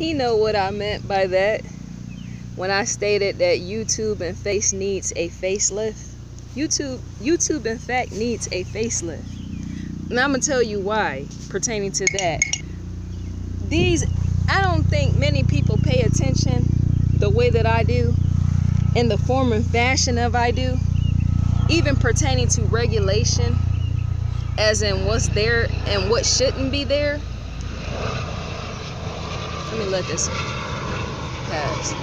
He know what I meant by that when I stated that YouTube in face needs a facelift. YouTube in fact needs a facelift. And I'm gonna tell you why pertaining to that. I don't think many people pay attention the way that I do, in the form and fashion of I do, even pertaining to regulation, as in what's there and what shouldn't be there. Let me let this pass.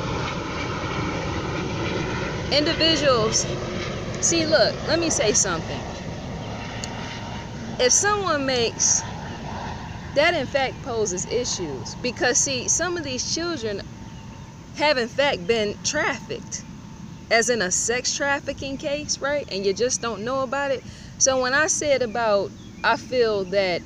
Individuals, see, look, let me say something. If someone makes, that in fact poses issues, because see, some of these children have in fact been trafficked, as in a sex trafficking case, right? And you just don't know about it. So when I said about, I feel that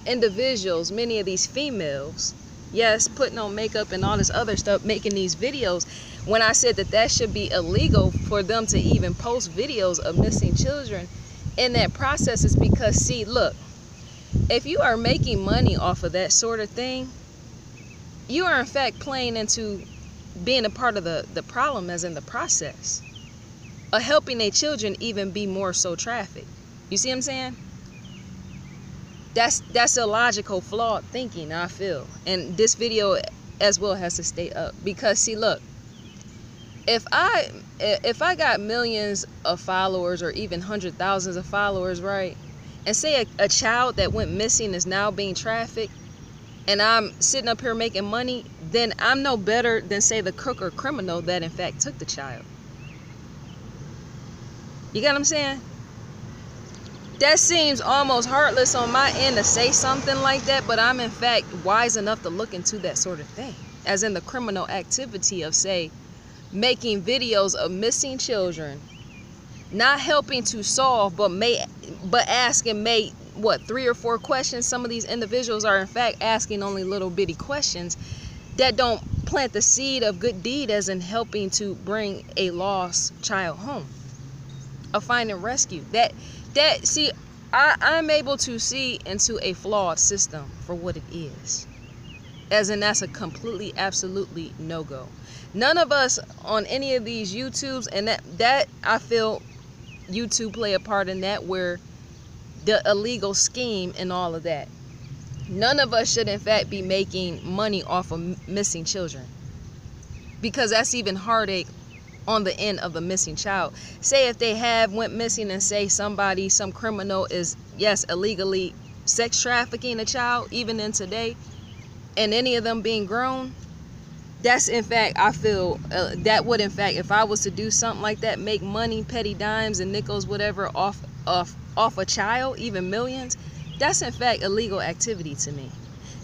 individuals, many of these females, yes, putting on makeup and all this other stuff, making these videos, when I said that should be illegal for them to even post videos of missing children in that process, is because, see, look, if you are making money off of that sort of thing, you are in fact playing into being a part of the problem, as in the process of helping their children even be more so trafficked. You see what I'm saying? That's illogical, flawed thinking, I feel. And this video as well has to stay up, because see, look, if I got millions of followers or even hundred thousands of followers, right, and say a child that went missing is now being trafficked, and I'm sitting up here making money, then I'm no better than, say, the crook or criminal that in fact took the child. You get what I'm saying? That seems almost heartless on my end to say something like that, but I'm in fact wise enough to look into that sort of thing, as in the criminal activity of, say, making videos of missing children, not helping to solve, but asking, what, 3 or 4 questions. Some of these individuals are in fact asking only little bitty questions that don't plant the seed of good deed, as in helping to bring a lost child home, a find and rescue. See, I'm able to see into a flawed system for what it is, as in that's a completely, absolutely no-go. None of us on any of these YouTubes, and that I feel YouTube play a part in that, where the illegal scheme and all of that. None of us should in fact be making money off of missing children, because that's even heartache on the end of the missing child. Say if they went missing, and say some criminal is, yes, illegally sex trafficking a child, even in today, and any of them being grown, that's in fact, I feel that would in fact, if I was to do something like that, make money, petty dimes and nickels, whatever, off a child, even millions, that's in fact illegal activity to me.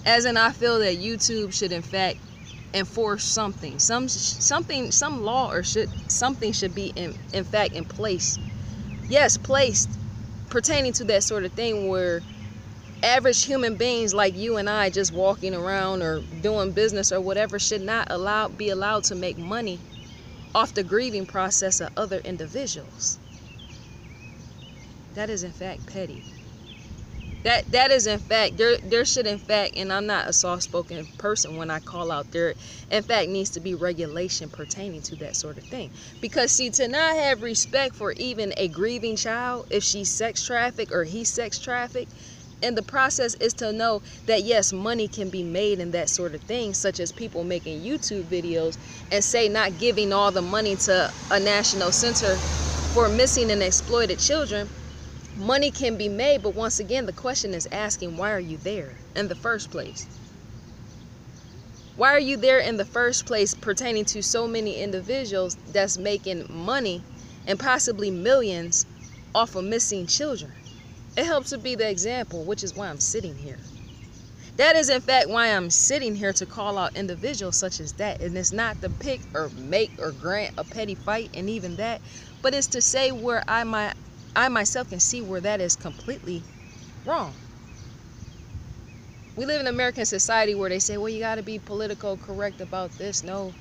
As in, I feel that YouTube should in fact enforce something, some law, or something should be in fact in place. Yes, placed pertaining to that sort of thing, where average human beings like you and I, just walking around or doing business or whatever, should not be allowed to make money off the grieving process of other individuals. That is in fact petty. That is in fact, there should in fact, and I'm not a soft-spoken person when I call out, there in fact needs to be regulation pertaining to that sort of thing. Because see, to not have respect for even a grieving child, if she's sex trafficked or he's sex trafficked, and the process is to know that yes, money can be made in that sort of thing, such as people making YouTube videos and, say, not giving all the money to a national center for missing and exploited children. Money can be made, but once again, the question is asking, why are you there in the first place? Why are you there in the first place, pertaining to so many individuals that's making money and possibly millions off of missing children? It helps to be the example, which is why I'm sitting here. That is in fact why I'm sitting here, to call out individuals such as that. And it's not to pick or make or grant a petty fight, and even that, but it's to say where I myself can see where that is completely wrong. We live in an American society where they say, well, you got to be political correct about this. No,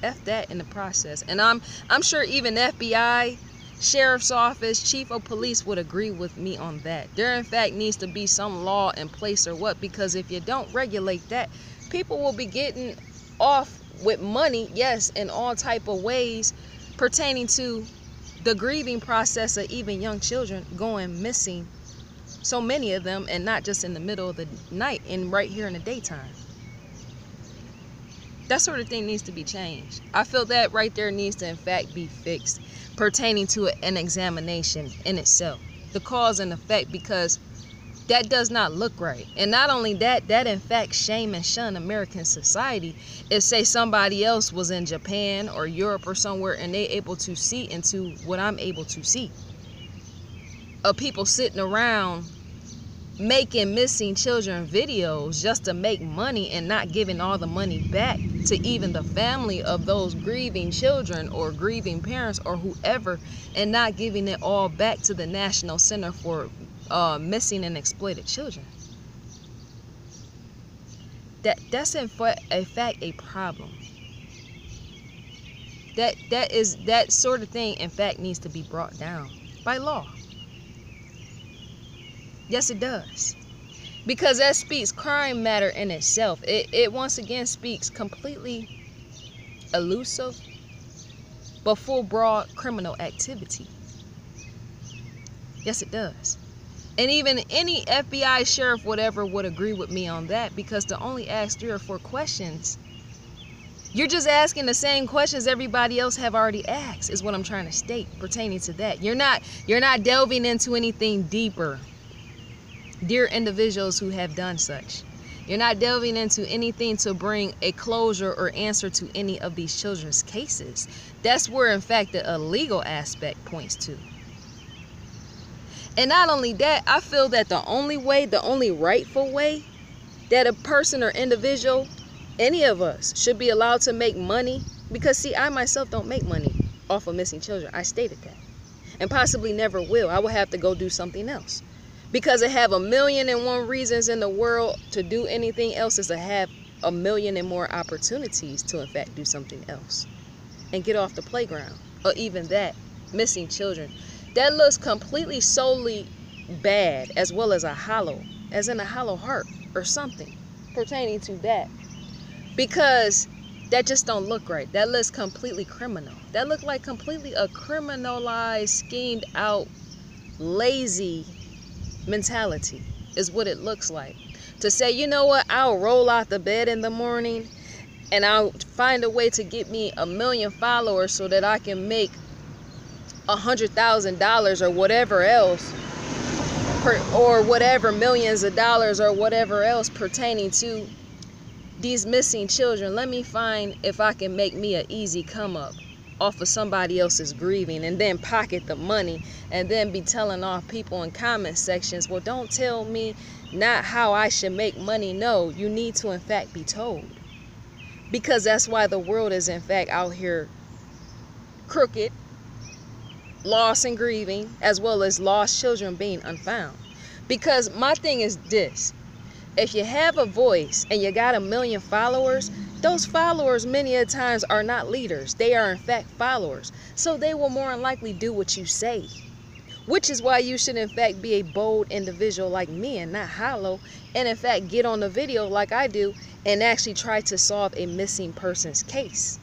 F that in the process. And I'm sure even FBI, Sheriff's Office, Chief of Police would agree with me on that. There in fact needs to be some law in place or what, because if you don't regulate that, people will be getting off with money, yes, in all type of ways pertaining to the grieving process of even young children going missing, so many of them, and not just in the middle of the night and right here in the daytime. That sort of thing needs to be changed. I feel that right there needs to in fact be fixed pertaining to an examination in itself, the cause and effect, because that does not look right. And not only that, that in fact shame and shun American society. If say somebody else was in Japan or Europe or somewhere and they able to see into what I'm able to see, of people sitting around making missing children videos just to make money and not giving all the money back to even the family of those grieving children or grieving parents or whoever, and not giving it all back to the National Center for Missing and Exploited Children. That's in fact a problem. That sort of thing in fact needs to be brought down by law. Yes, it does. Because that speaks crime matter in itself. It once again speaks completely elusive but full broad criminal activity. Yes, it does. And even any FBI sheriff, whatever, would agree with me on that, because to only ask 3 or 4 questions, you're just asking the same questions everybody else have already asked, is what I'm trying to state pertaining to that. You're not delving into anything deeper. Dear individuals who have done such, you're not delving into anything to bring a closure or answer to any of these children's cases. That's where, in fact, the illegal aspect points to. And not only that, I feel that the only rightful way that a person or individual, any of us, should be allowed to make money, because see, I myself don't make money off of missing children. I stated that. And possibly never will. I will have to go do something else. Because I have 1,000,001 reasons in the world to do anything else is to have 1,000,000 and more opportunities to in fact do something else and get off the playground. Or even that, missing children. That looks completely solely bad, as well as a hollow heart or something pertaining to that. Because that just don't look right. That looks completely criminal. That look like completely a criminalized, schemed out, lazy mentality is what it looks like. To say, you know what, I'll roll out the bed in the morning and I'll find a way to get me 1,000,000 followers so that I can make $100,000 or whatever else, or whatever millions of dollars or whatever else pertaining to these missing children. Let me find if I can make me an easy come up off of somebody else's grieving, and then pocket the money, and then be telling off people in comment sections, well, don't tell me not how I should make money. No, you need to in fact be told, because that's why the world is in fact out here crooked, lost and grieving, as well as lost children being unfound. Because my thing is this: if you have a voice and you got 1,000,000 followers, those followers many a times are not leaders. They are in fact followers. So they will more than likely do what you say. Which is why you should in fact be a bold individual like me and not hollow, and in fact get on the video like I do and actually try to solve a missing person's case.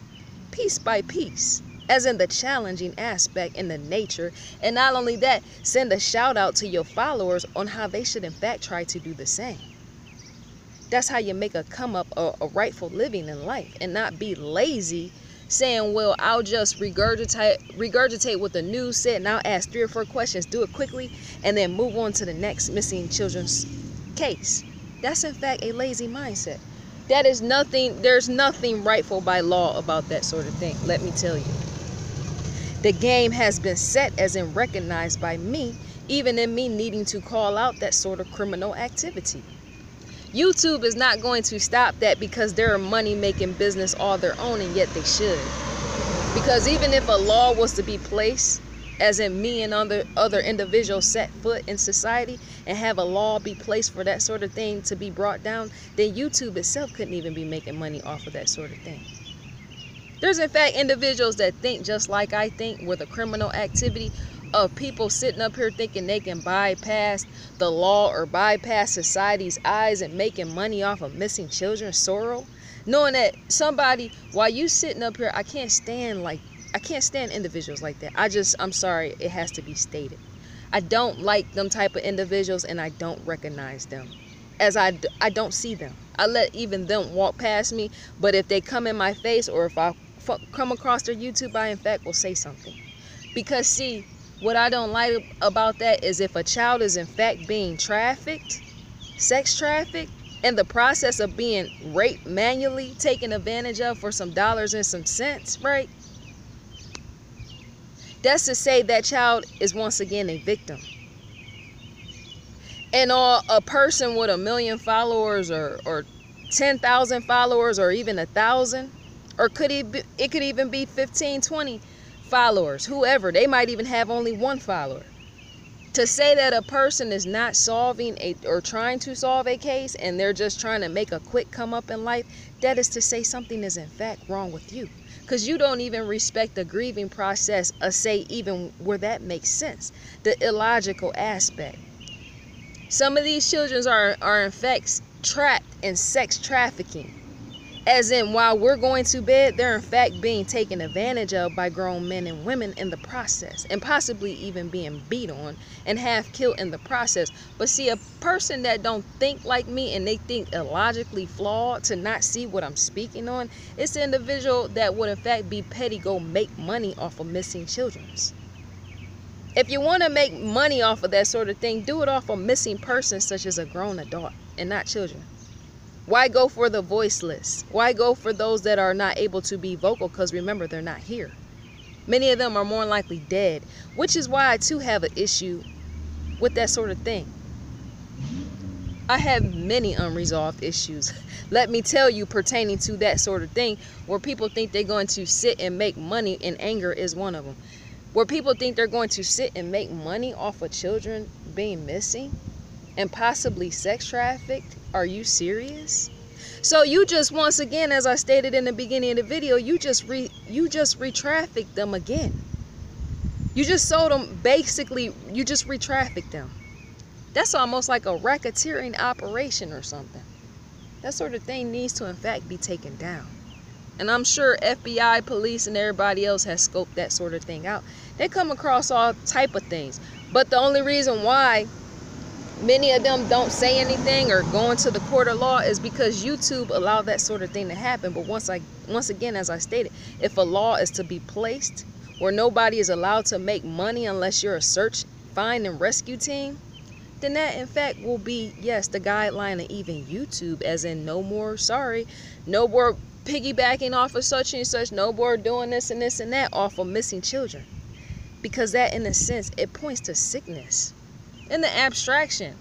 Piece by piece. As in the challenging aspect and the nature. And not only that, send a shout out to your followers on how they should in fact try to do the same. That's how you make a come up, a rightful living in life, and not be lazy saying, well, I'll just regurgitate what the news said, and I'll ask 3 or 4 questions, do it quickly, and then move on to the next missing children's case. That's in fact a lazy mindset. That is nothing, there's nothing rightful by law about that sort of thing, let me tell you. The game has been set, as in recognized by me, even in me needing to call out that sort of criminal activity. YouTube is not going to stop that, because they're a money-making business all their own, and yet they should. Because even if a law was to be placed, as in me and other individuals set foot in society, and have a law be placed for that sort of thing to be brought down, then YouTube itself couldn't even be making money off of that sort of thing. There's in fact individuals that think just like I think, with a criminal activity of people sitting up here thinking they can bypass the law or bypass society's eyes and making money off of missing children's sorrow. Knowing that somebody, while you sitting up here, I can't stand individuals like that. I'm sorry, it has to be stated. I don't like them type of individuals, and I don't recognize them, as I don't see them. I let even them walk past me, but if they come in my face, or if I come across their YouTube, I in fact will say something. Because see, what I don't like about that is if a child is in fact being trafficked, sex trafficked, in the process of being raped manually, taken advantage of for some dollars and some cents, right? That's to say that child is once again a victim. And a person with 1 million followers, or 10,000 followers, or even 1,000, or it could even be 15, 20 followers, whoever, they might even have only 1 follower. To say that a person is not solving or trying to solve a case, and they're just trying to make a quick come up in life, that is to say something is in fact wrong with you. Because you don't even respect the grieving process, or say even where that makes sense. The illogical aspect. Some of these children are in fact trapped in sex trafficking. As in, while we're going to bed, they're in fact being taken advantage of by grown men and women in the process, and possibly even being beat on and half killed in the process. But see, a person that don't think like me, and they think illogically flawed to not see what I'm speaking on, it's an individual that would in fact be petty, go make money off of missing children. If you want to make money off of that sort of thing, do it off of missing persons such as a grown adult and not children. Why go for the voiceless? Why go for those that are not able to be vocal? Because remember, they're not here. Many of them are more likely dead, which is why I too have an issue with that sort of thing. I have many unresolved issues, let me tell you, pertaining to that sort of thing, where people think they're going to sit and make money, and anger is one of them. Where people think they're going to sit and make money off of children being missing and possibly sex trafficked. Are you serious? So you just, once again, as I stated in the beginning of the video, you just re-trafficked them again. You just sold them, basically, you just re-trafficked them. That's almost like a racketeering operation or something. That sort of thing needs to in fact be taken down. And I'm sure FBI, police, and everybody else has scoped that sort of thing out. They come across all type of things. But the only reason why many of them don't say anything or go into the court of law is because YouTube allowed that sort of thing to happen. But once again, as I stated, if a law is to be placed where nobody is allowed to make money unless you're a search, find, and rescue team, then that in fact will be, yes, the guideline of even YouTube, as in no more piggybacking off of such and such, no more doing this and this and that off of missing children. Because that, in a sense, it points to sickness in the abstraction.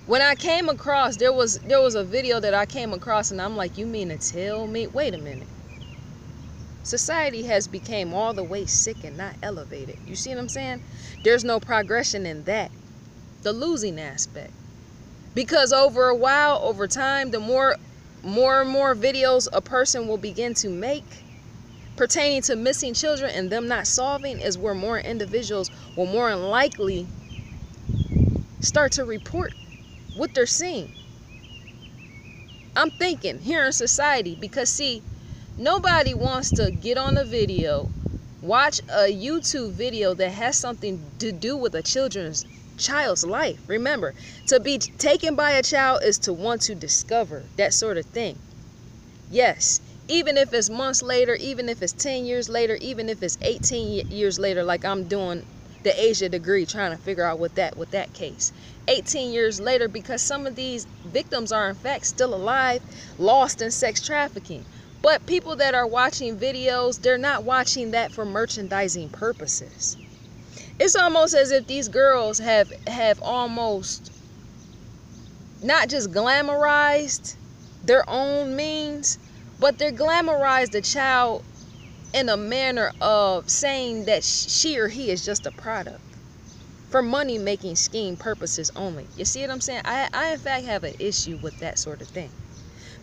When I came across, there was a video that I came across, and I'm like, you mean to tell me, wait a minute, society has become all the way sick and not elevated. You see what I'm saying? There's no progression in that, the losing aspect. Because over a while, over time, the more and more videos a person will begin to make pertaining to missing children and them not solving, is where more individuals will more than likely start to report what they're seeing. I'm thinking here in society, because see, nobody wants to get on a video, watch a YouTube video that has something to do with a child's life. Remember, to be taken by a child is to want to discover that sort of thing. Yes, even if it's months later, even if it's 10 years later, even if it's 18 years later, like I'm doing the Asha degree, trying to figure out with that case. 18 years later, because some of these victims are in fact still alive, lost in sex trafficking. But people that are watching videos, they're not watching that for merchandising purposes. It's almost as if these girls have almost not just glamorized their own means, but they're glamorized the child in a manner of saying that she or he is just a product for money-making scheme purposes only. You see what I'm saying? I in fact have an issue with that sort of thing.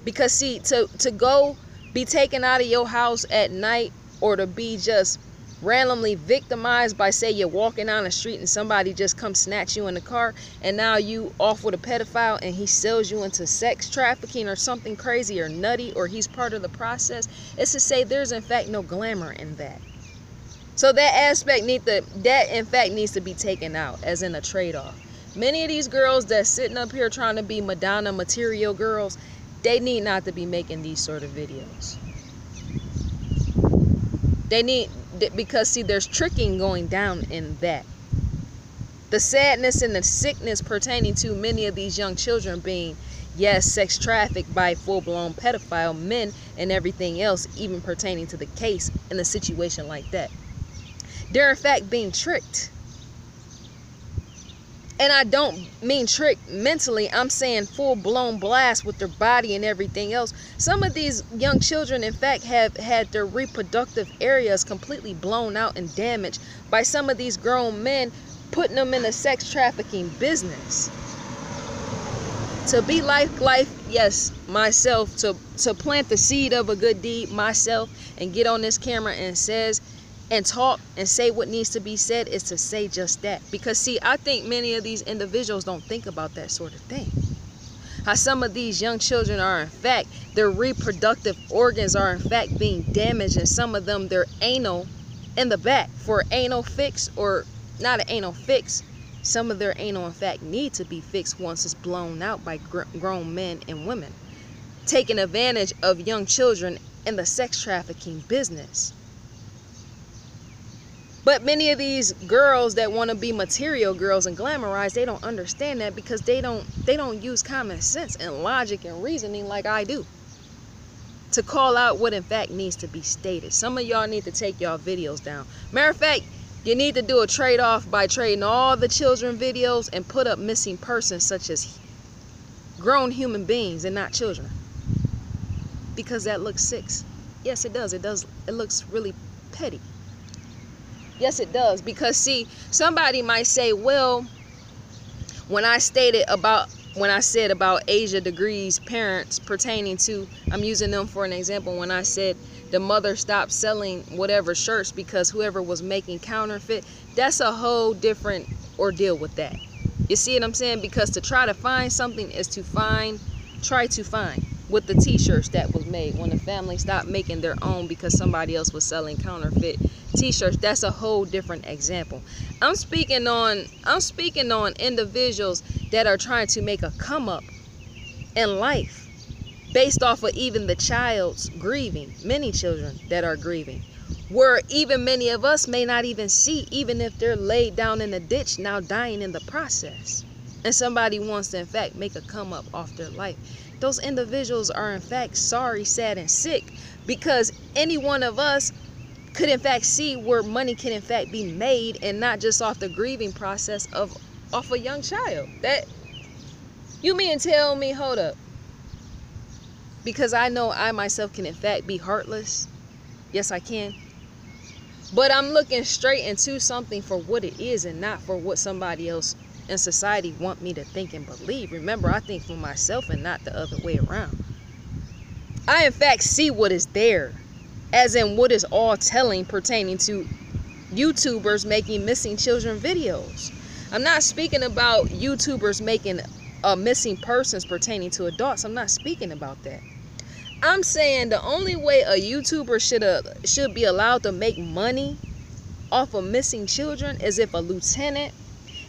Because see, to go be taken out of your house at night, or to be just randomly victimized by, say, you're walking down the street and somebody just comes snatch you in the car, and now you off with a pedophile and he sells you into sex trafficking or something crazy or nutty, or he's part of the process. It's to say there's in fact no glamour in that. So that aspect in fact needs to be taken out, as in a trade-off. Many of these girls that's sitting up here trying to be Madonna material girls, they need not to be making these sort of videos. They need, because see, there's tricking going down in that. The sadness and the sickness pertaining to many of these young children being, yes, sex trafficked by full-blown pedophile men and everything else, even pertaining to the case in a situation like that. They're in fact being tricked. And I don't mean tricked mentally. I'm saying full-blown blast with their body and everything else. Some of these young children, in fact, have had their reproductive areas completely blown out and damaged by some of these grown men, putting them in a sex trafficking business. To be life, yes, myself, to plant the seed of a good deed myself and get on this camera and talk and say what needs to be said is to say just that. Because see, I think many of these individuals don't think about that sort of thing. How some of these young children are in fact, their reproductive organs are in fact being damaged, and some of them, their anal in the back for anal fix, or not an anal fix. Some of their anal in fact need to be fixed once it's blown out by grown men and women, taking advantage of young children in the sex trafficking business. But many of these girls that want to be material girls and glamorized, they don't understand that, because they don't use common sense and logic and reasoning like I do to call out what in fact needs to be stated. Some of y'all need to take y'all videos down. Matter of fact, you need to do a trade-off by trading all the children videos and put up missing persons, such as grown human beings and not children, because that looks sick. Yes, it does. It looks really petty. Yes, it does. Because see, somebody might say, well, when I said about Asia Degree's parents pertaining to, I'm using them for an example, when I said the mother stopped selling whatever shirts because whoever was making counterfeit, that's a whole different ordeal with that. You see what I'm saying? Because to try to find something is to try to find. With the t-shirts that was made when the family stopped making their own because somebody else was selling counterfeit t-shirts, that's a whole different example. I'm speaking on individuals that are trying to make a come up in life based off of even the child's grieving, many children that are grieving, where even many of us may not even see, even if they're laid down in a ditch now dying in the process, and somebody wants to in fact make a come up off their life. Those individuals are in fact sorry, sad, and sick, because any one of us could in fact see where money can in fact be made, and not just off the grieving process off a young child. That you mean tell me, hold up, because I know I myself can in fact be heartless. Yes, I can. But I'm looking straight into something for what it is and not for what somebody else in society want me to think and believe. Remember, I think for myself and not the other way around. I in fact see what is there, as in what is all telling pertaining to YouTubers making missing children videos. I'm not speaking about YouTubers making missing persons pertaining to adults. I'm not speaking about that. I'm saying the only way a YouTuber should be allowed to make money off of missing children is if a lieutenant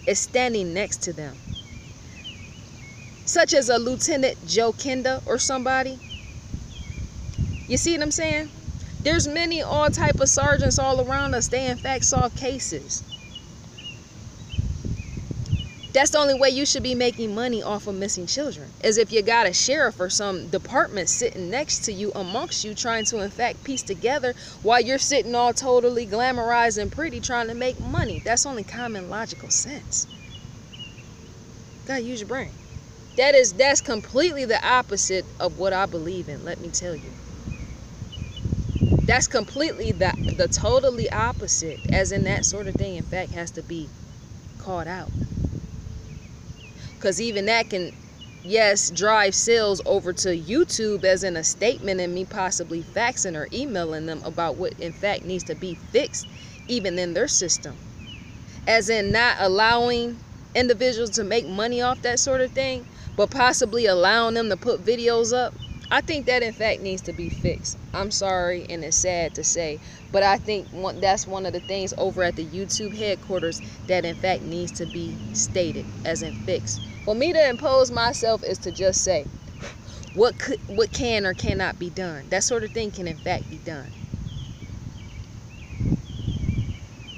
is standing next to them, such as a Lieutenant Joe Kenda or somebody. You see what I'm saying? There's many all type of sergeants all around us. They in fact solve cases. That's the only way you should be making money off of missing children, is if you got a sheriff or some department sitting next to you, amongst you, trying to in fact piece together while you're sitting all totally glamorized and pretty trying to make money. That's only common logical sense. Gotta use your brain. That's completely the opposite of what I believe in, let me tell you. That's completely the totally opposite, as in that sort of thing in fact has to be called out. Because even that can, yes, drive sales over to YouTube, as in a statement and me possibly faxing or emailing them about what in fact needs to be fixed. even in their system, as in not allowing individuals to make money off that sort of thing, but possibly allowing them to put videos up. I think that in fact needs to be fixed. I'm sorry, and it's sad to say, but I think that's one of the things over at the YouTube headquarters that in fact needs to be stated, as in fixed. For me to impose myself is to just say what can or cannot be done. That sort of thing can in fact be done,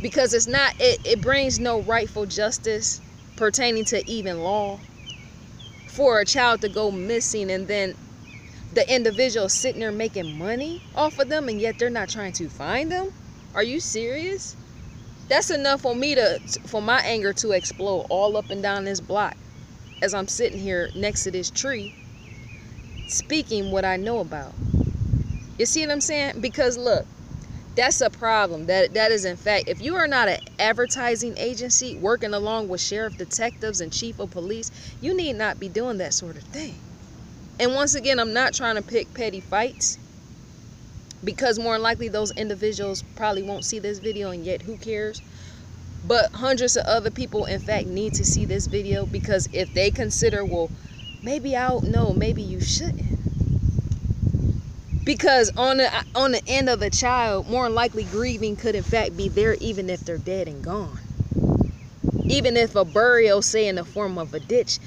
because it's not, it brings no rightful justice pertaining to even law for a child to go missing, and then the individual sitting there making money off of them, and yet they're not trying to find them. Are you serious? That's enough for me for my anger to explode all up and down this block as I'm sitting here next to this tree speaking what I know about. You see what I'm saying? Because look, that's a problem. That is in fact, if you are not an advertising agency working along with sheriff, detectives, and chief of police, you need not be doing that sort of thing. And once again, I'm not trying to pick petty fights, because more than likely those individuals probably won't see this video, and yet who cares? But hundreds of other people in fact need to see this video, because if they consider, well, maybe I don't know, maybe you shouldn't. Because on the end of the child, more than likely grieving could in fact be there even if they're dead and gone. Even if a burial, say in the form of a ditch,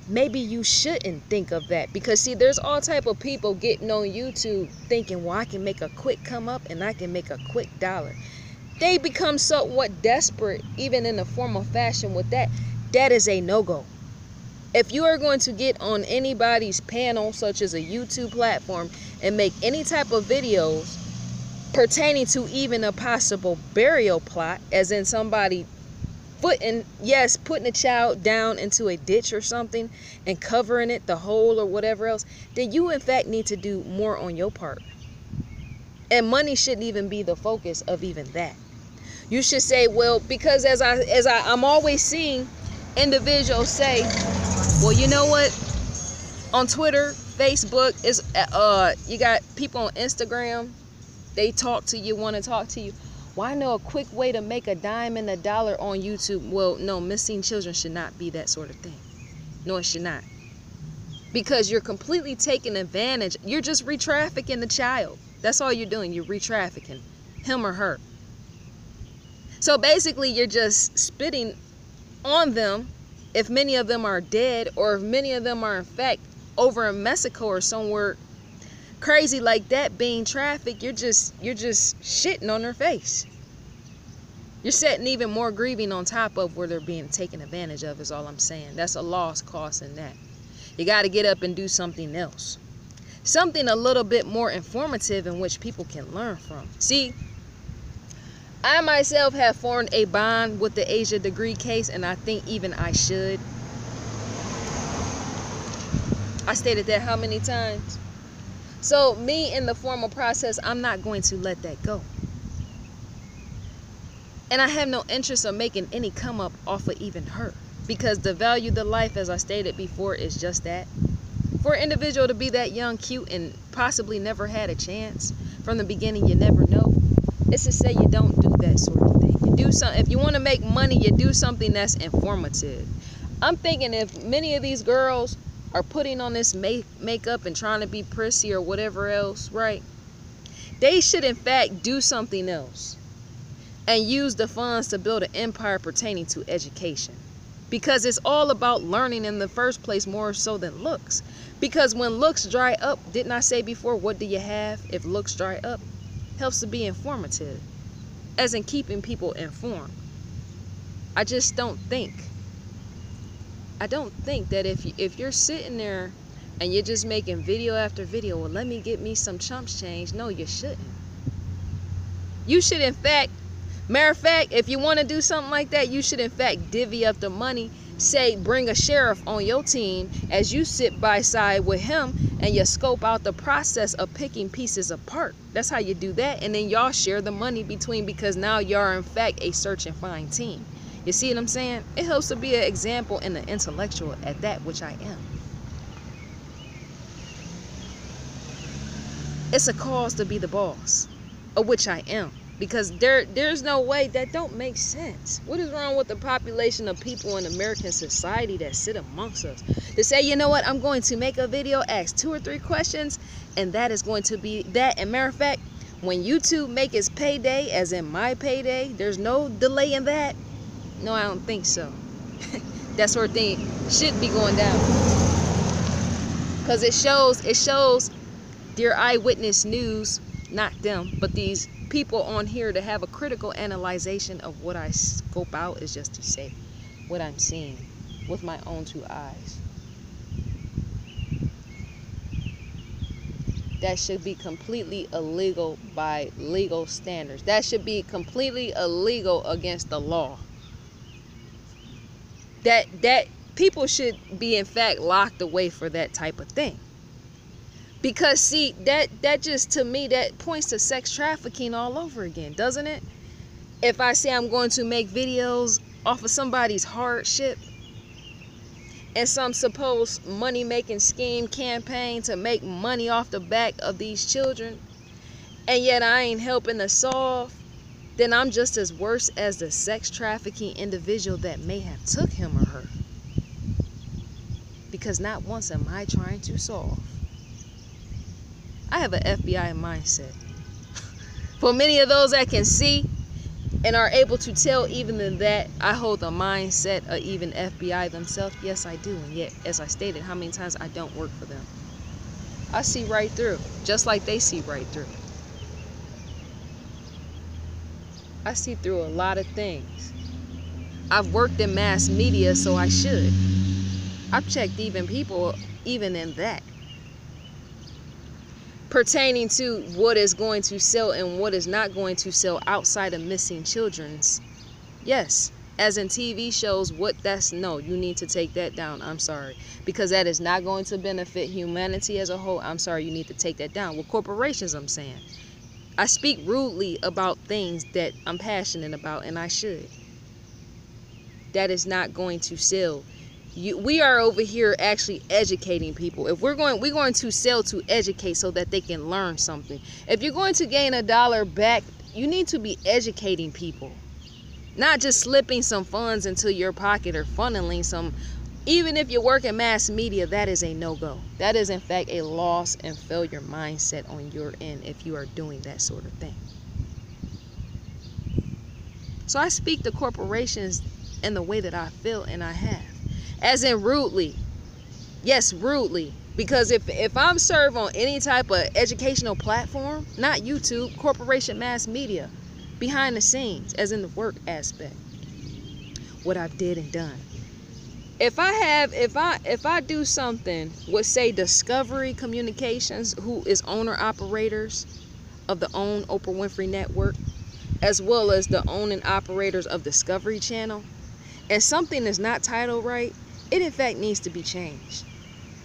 maybe you shouldn't think of that. Because see, there's all type of people getting on YouTube thinking, well, I can make a quick come up and I can make a quick dollar. They become somewhat desperate even in the form of fashion with that. That is a no-go. If you are going to get on anybody's panel, such as a YouTube platform, and make any type of videos pertaining to even a possible burial plot, as in somebody putting a child down into a ditch or something and covering it, the hole or whatever else, then you in fact need to do more on your part. And money shouldn't even be the focus of even that. You should say, well, because as I'm always seeing individuals say, well, you know what, on Twitter, Facebook, is you got people on Instagram, they want to talk to you. Well, I know a quick way to make a dime and a dollar on YouTube. Well, no, missing children should not be that sort of thing. No, it should not. Because you're completely taking advantage. You're just re-trafficking the child. That's all you're doing. You're re-trafficking him or her. So basically, you're just spitting on them if many of them are dead, or if many of them are in fact over in Mexico or somewhere crazy like that being trafficked. You're just shitting on their face. You're setting even more grieving on top of where they're being taken advantage of, is all I'm saying. That's a lost cause in that. You got to get up and do something else. Something a little bit more informative in which people can learn from. See, I myself have formed a bond with the Asha degree case, and I think even I should. I stated that how many times? So me, in the formal process, I'm not going to let that go. And I have no interest in making any come up off of even her. Because the value of the life, as I stated before, is just that. For an individual to be that young, cute, and possibly never had a chance from the beginning, you never know. It's to say you don't do that sort of thing. You do something, if you want to make money, you do something that's informative. I'm thinking if many of these girls are putting on this makeup and trying to be prissy or whatever else, right? They should in fact do something else and use the funds to build an empire pertaining to education. Because it's all about learning in the first place, more so than looks. Because when looks dry up, didn't I say before, what do you have if looks dry up? Helps to be informative, as in keeping people informed. I just don't think that if you're sitting there and you're just making video after video, well, let me get me some chumps change. No, you shouldn't. You should in fact, matter of fact, if you want to do something like that, you should in fact divvy up the money. Say, bring a sheriff on your team as you sit by side with him and you scope out the process of picking pieces apart. That's how you do that. And then y'all share the money between, because now y'all are in fact a search and find team. You see what I'm saying? It helps to be an example and an intellectual at that, which I am. It's a cause to be the boss, of which I am. Because there's no way, that don't make sense. What is wrong with the population of people in American society that sit amongst us to say, you know what, I'm going to make a video, ask 2 or 3 questions, and that is going to be that. And matter of fact, when YouTube make its payday, as in my payday, there's no delay in that. No, I don't think so. That sort of thing should be going down, because it shows their eyewitness news, not them, but these people on here to have a critical analyzation of what I scope out, is just to say what I'm seeing with my own 2 eyes. That should be completely illegal by legal standards. That should be completely illegal against the law. That people should be in fact locked away for that type of thing. Because see, that just, to me, that points to sex trafficking all over again, doesn't it? If I say I'm going to make videos off of somebody's hardship and some supposed money-making scheme campaign to make money off the back of these children, and yet I ain't helping to solve, then I'm just as worse as the sex trafficking individual that may have took him or her. Because not once am I trying to solve. I have an FBI mindset. For many of those that can see and are able to tell, even in that, I hold the mindset of even FBI themselves. Yes, I do. And yet, as I stated, how many times I don't work for them. I see right through, just like they see right through. I see through a lot of things. I've worked in mass media, so I should. I've checked even people, even in that, pertaining to what is going to sell and what is not going to sell outside of missing children's. Yes, as in TV shows, no, you need to take that down. I'm sorry, because that is not going to benefit humanity as a whole. I'm sorry, you need to take that down. With corporations, I'm saying, I speak rudely about things that I'm passionate about, and I should. That is not going to sell. We are over here actually educating people. If we're going to sell to educate so that they can learn something. If you're going to gain $1 back, you need to be educating people, not just slipping some funds into your pocket or funneling some. Even if you work in mass media, that is a no-go. That is in fact a loss and failure mindset on your end if you are doing that sort of thing. So I speak to corporations in the way that I feel, and I have. As in rudely. Yes, rudely. Because if I'm served on any type of educational platform, not YouTube, corporation mass media, behind the scenes, as in the work aspect, what I've did and done. If I do something with, say, Discovery Communications, who is owner operators of the own Oprah Winfrey Network, as well as the own and operators of Discovery Channel, and something is not titled right, it in fact needs to be changed.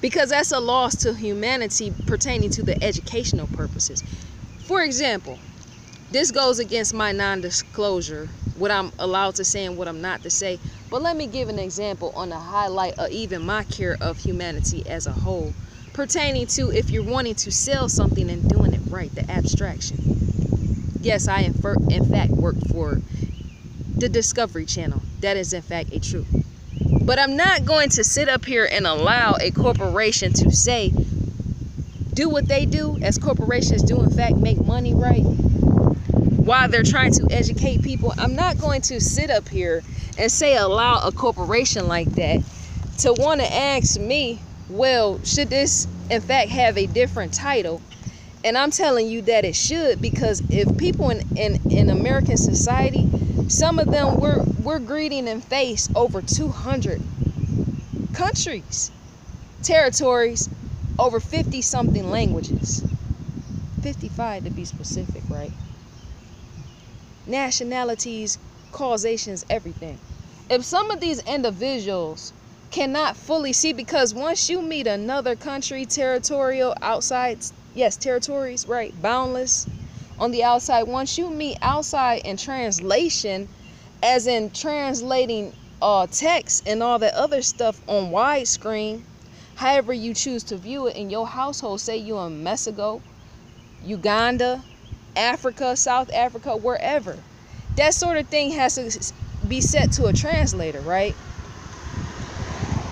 Because that's a loss to humanity pertaining to the educational purposes. For example, this goes against my non-disclosure, what I'm allowed to say and what I'm not to say. But let me give an example on the highlight of even my care of humanity as a whole, pertaining to if you're wanting to sell something and doing it right, the abstraction. Yes, I in fact worked for the Discovery Channel. That is in fact a truth. But I'm not going to sit up here and allow a corporation to say, do what they do, as corporations do in fact make money, right? While they're trying to educate people. I'm not going to sit up here and say, allow a corporation like that to want to ask me, well, should this in fact have a different title? And I'm telling you that it should, because if people in American society, some of them we're greeting and face over 200 countries, territories, over 50 something languages, 55 to be specific, right? Nationalities, causations, everything. If some of these individuals cannot fully see, because once you meet another country, territorial, outside, yes, territories, right, boundless on the outside, once you meet outside in translation, as in translating text and all that other stuff on widescreen, however you choose to view it in your household, say you in Mexico, Uganda, Africa, South Africa, wherever. That sort of thing has to be set to a translator, right?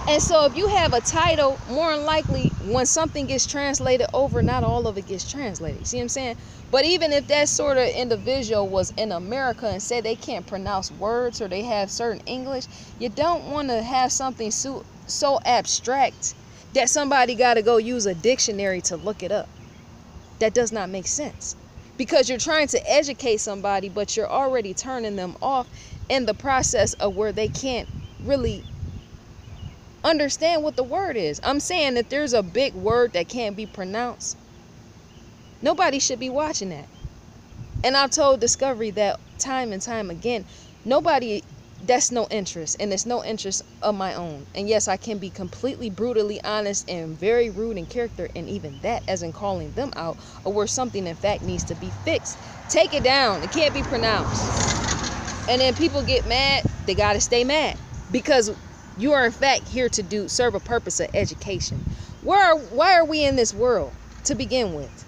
And so if you have a title, more than likely when something gets translated over, not all of it gets translated. See what I'm saying? But even if that sort of individual was in America and said they can't pronounce words or they have certain English, you don't want to have something so abstract that somebody got to go use a dictionary to look it up. That does not make sense. Because you're trying to educate somebody, but you're already turning them off in the process of where they can't really understand what the word is. I'm saying that there's a big word that can't be pronounced. Nobody should be watching that. And I've told Discovery that time and time again. Nobody, that's no interest. And it's no interest of my own. And yes, I can be completely brutally honest and very rude in character. And even that, as in calling them out, or where something in fact needs to be fixed. Take it down. It can't be pronounced. And then people get mad. They got to stay mad. Because you are in fact here to serve a purpose of education. Why are we in this world to begin with?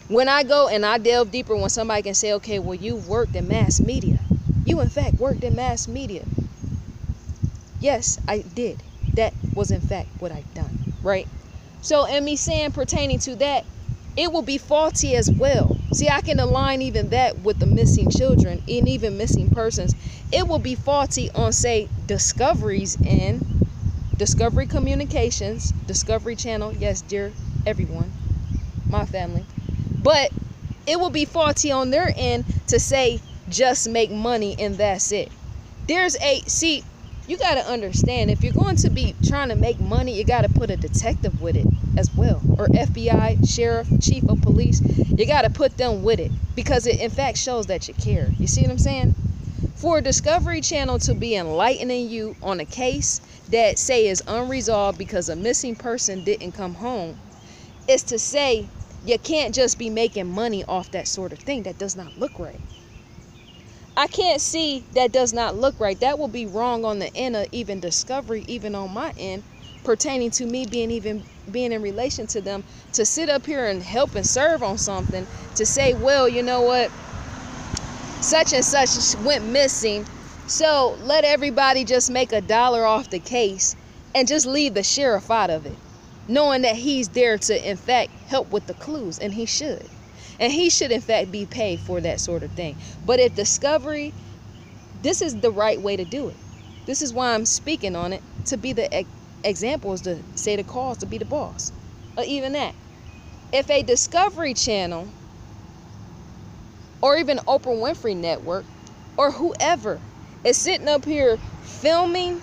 When I go and I delve deeper, when somebody can say, okay, well, you worked in mass media. You in fact worked in mass media. Yes, I did. That was in fact what I've done, right? So, and me saying pertaining to that, it will be faulty as well. See, I can align even that with the missing children and even missing persons. It will be faulty on, say, Discoveries and Discovery Communications, Discovery Channel. Yes, dear everyone, my family. But it will be faulty on their end to say, just make money and that's it. See, you got to understand, if you're going to be trying to make money, you got to put a detective with it as well. Or FBI, sheriff, chief of police. You got to put them with it because it in fact shows that you care. You see what I'm saying? For a Discovery Channel to be enlightening you on a case that say is unresolved because a missing person didn't come home, is to say you can't just be making money off that sort of thing. That does not look right. I can't see that does not look right. That will be wrong on the end of even Discovery, even on my end, pertaining to me being in relation to them, to sit up here and help and serve on something, to say, well, you know what, such and such went missing, so let everybody just make $1 off the case and just leave the sheriff out of it, knowing that he's there to in fact help with the clues, and he should. And he should, in fact, be paid for that sort of thing. But at Discovery, this is the right way to do it. This is why I'm speaking on it, to be the example, is to say the cause, to be the boss. Or even that. If a Discovery Channel, or even Oprah Winfrey Network, or whoever is sitting up here filming,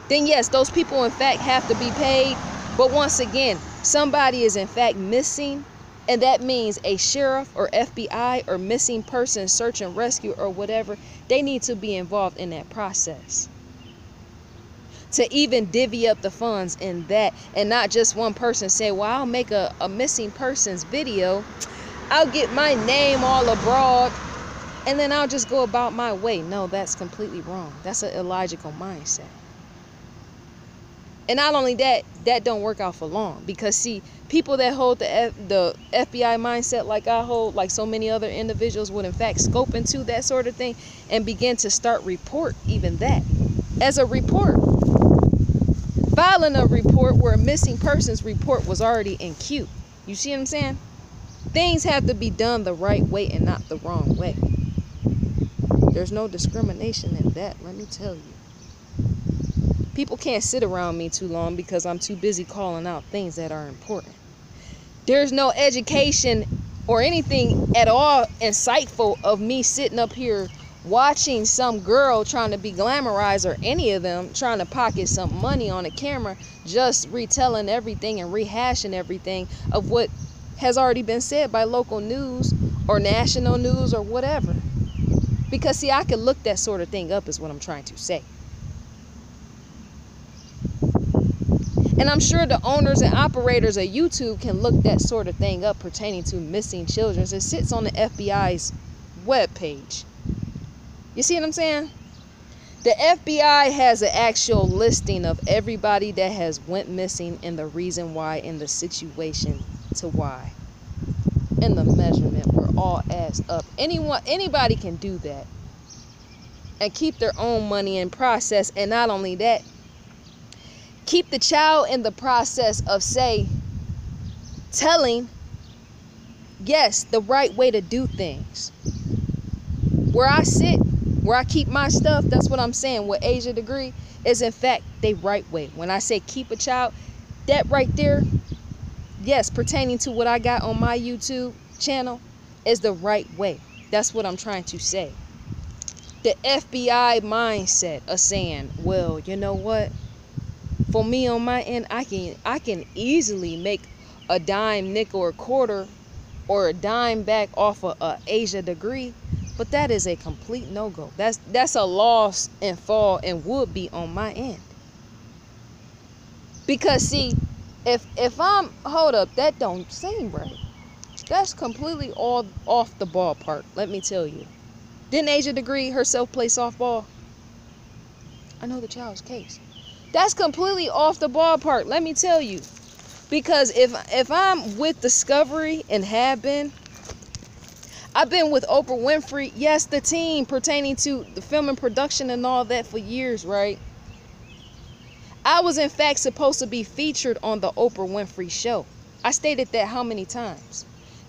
then yes, those people, in fact, have to be paid. But once again, somebody is, in fact, missing. And that means a sheriff or FBI or missing person search and rescue or whatever, they need to be involved in that process. To even divvy up the funds in that, and not just one person say, well, I'll make a missing persons video. I'll get my name all abroad and then I'll just go about my way. No, that's completely wrong. That's an illogical mindset. And not only that, that don't work out for long. Because see, people that hold the FBI mindset like I hold, like so many other individuals, would in fact scope into that sort of thing and begin to start report even that as a report. Filing a report where a missing persons report was already in queue. You see what I'm saying? Things have to be done the right way and not the wrong way. There's no discrimination in that, let me tell you. People can't sit around me too long because I'm too busy calling out things that are important. There's no education or anything at all insightful of me sitting up here watching some girl trying to be glamorized, or any of them trying to pocket some money on a camera, just retelling everything and rehashing everything of what has already been said by local news or national news or whatever. Because see, I can look that sort of thing up, is what I'm trying to say. And I'm sure the owners and operators of YouTube can look that sort of thing up pertaining to missing children. It sits on the FBI's webpage. You see what I'm saying? The FBI has an actual listing of everybody that has went missing and the reason why and the situation to why. and the measurement where all adds up. Anybody can do that and keep their own money in process. And not only that, keep the child in the process of, say, telling, yes, the right way to do things. Where I sit, where I keep my stuff, that's what I'm saying with Asia Degree, is in fact the right way. When I say keep a child, that right there, yes, pertaining to what I got on my YouTube channel, is the right way. That's what I'm trying to say. The FBI mindset of saying, well, you know what? For me on my end, I can easily make a dime, nickel, or quarter, or a dime back off of a Asia Degree, but that is a complete no-go. That's a loss and fall, and would be on my end. Because see, if I'm, hold up, that don't seem right. That's completely all off the ballpark. Let me tell you. Didn't Asia Degree herself play softball? I know the child's case. That's completely off the ballpark. Let me tell you. Because if I'm with Discovery, and have been, I've been with Oprah Winfrey, yes, the team pertaining to the film and production and all that for years, right? I was in fact supposed to be featured on the Oprah Winfrey show. I stated that how many times?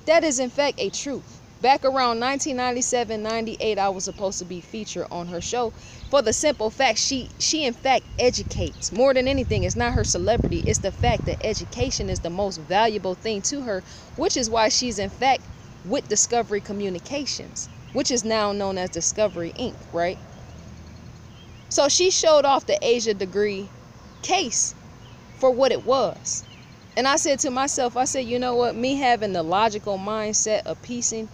That is in fact a truth. Back around 1997, 98, I was supposed to be featured on her show, for the simple fact she in fact educates. More than anything, it's not her celebrity, it's the fact that education is the most valuable thing to her, which is why she's in fact with Discovery Communications, which is now known as Discovery Inc., right? So she showed off the Asia Degree case for what it was. And I said to myself, I said, you know what, me having the logical mindset of piecing,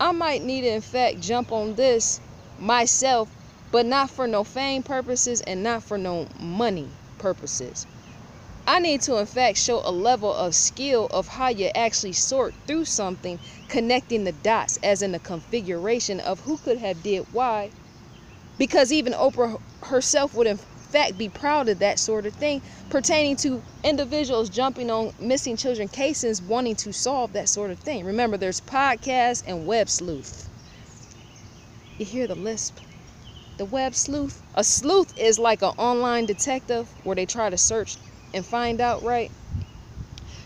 I might need to in fact jump on this myself, but not for no fame purposes and not for no money purposes. I need to in fact show a level of skill of how you actually sort through something, connecting the dots, as in the configuration of who could have did why. Because even Oprah herself would in fact be proud of that sort of thing, pertaining to individuals jumping on missing children cases, wanting to solve that sort of thing. Remember, there's podcast and web sleuth. You hear the lisp? The web sleuth. A sleuth is like an online detective where they try to search and find out, right?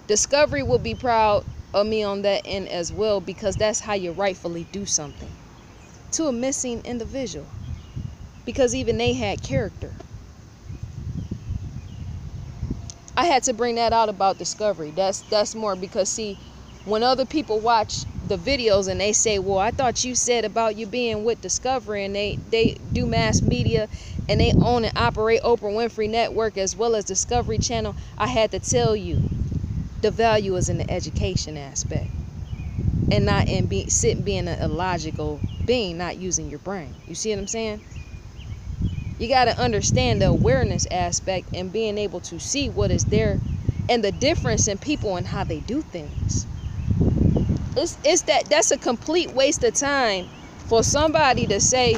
Discovery will be proud of me on that end as well, because that's how you rightfully do something to a missing individual, because even they had character. I had to bring that out about Discovery. That's more because, see, when other people watch the videos and they say, well, I thought you said about you being with Discovery, and they do mass media and they own and operate Oprah Winfrey Network as well as Discovery Channel, I had to tell you the value is in the education aspect and not in being an illogical being, not using your brain. You see what I'm saying? You got to understand the awareness aspect and being able to see what is there and the difference in people and how they do things. That's a complete waste of time for somebody to say,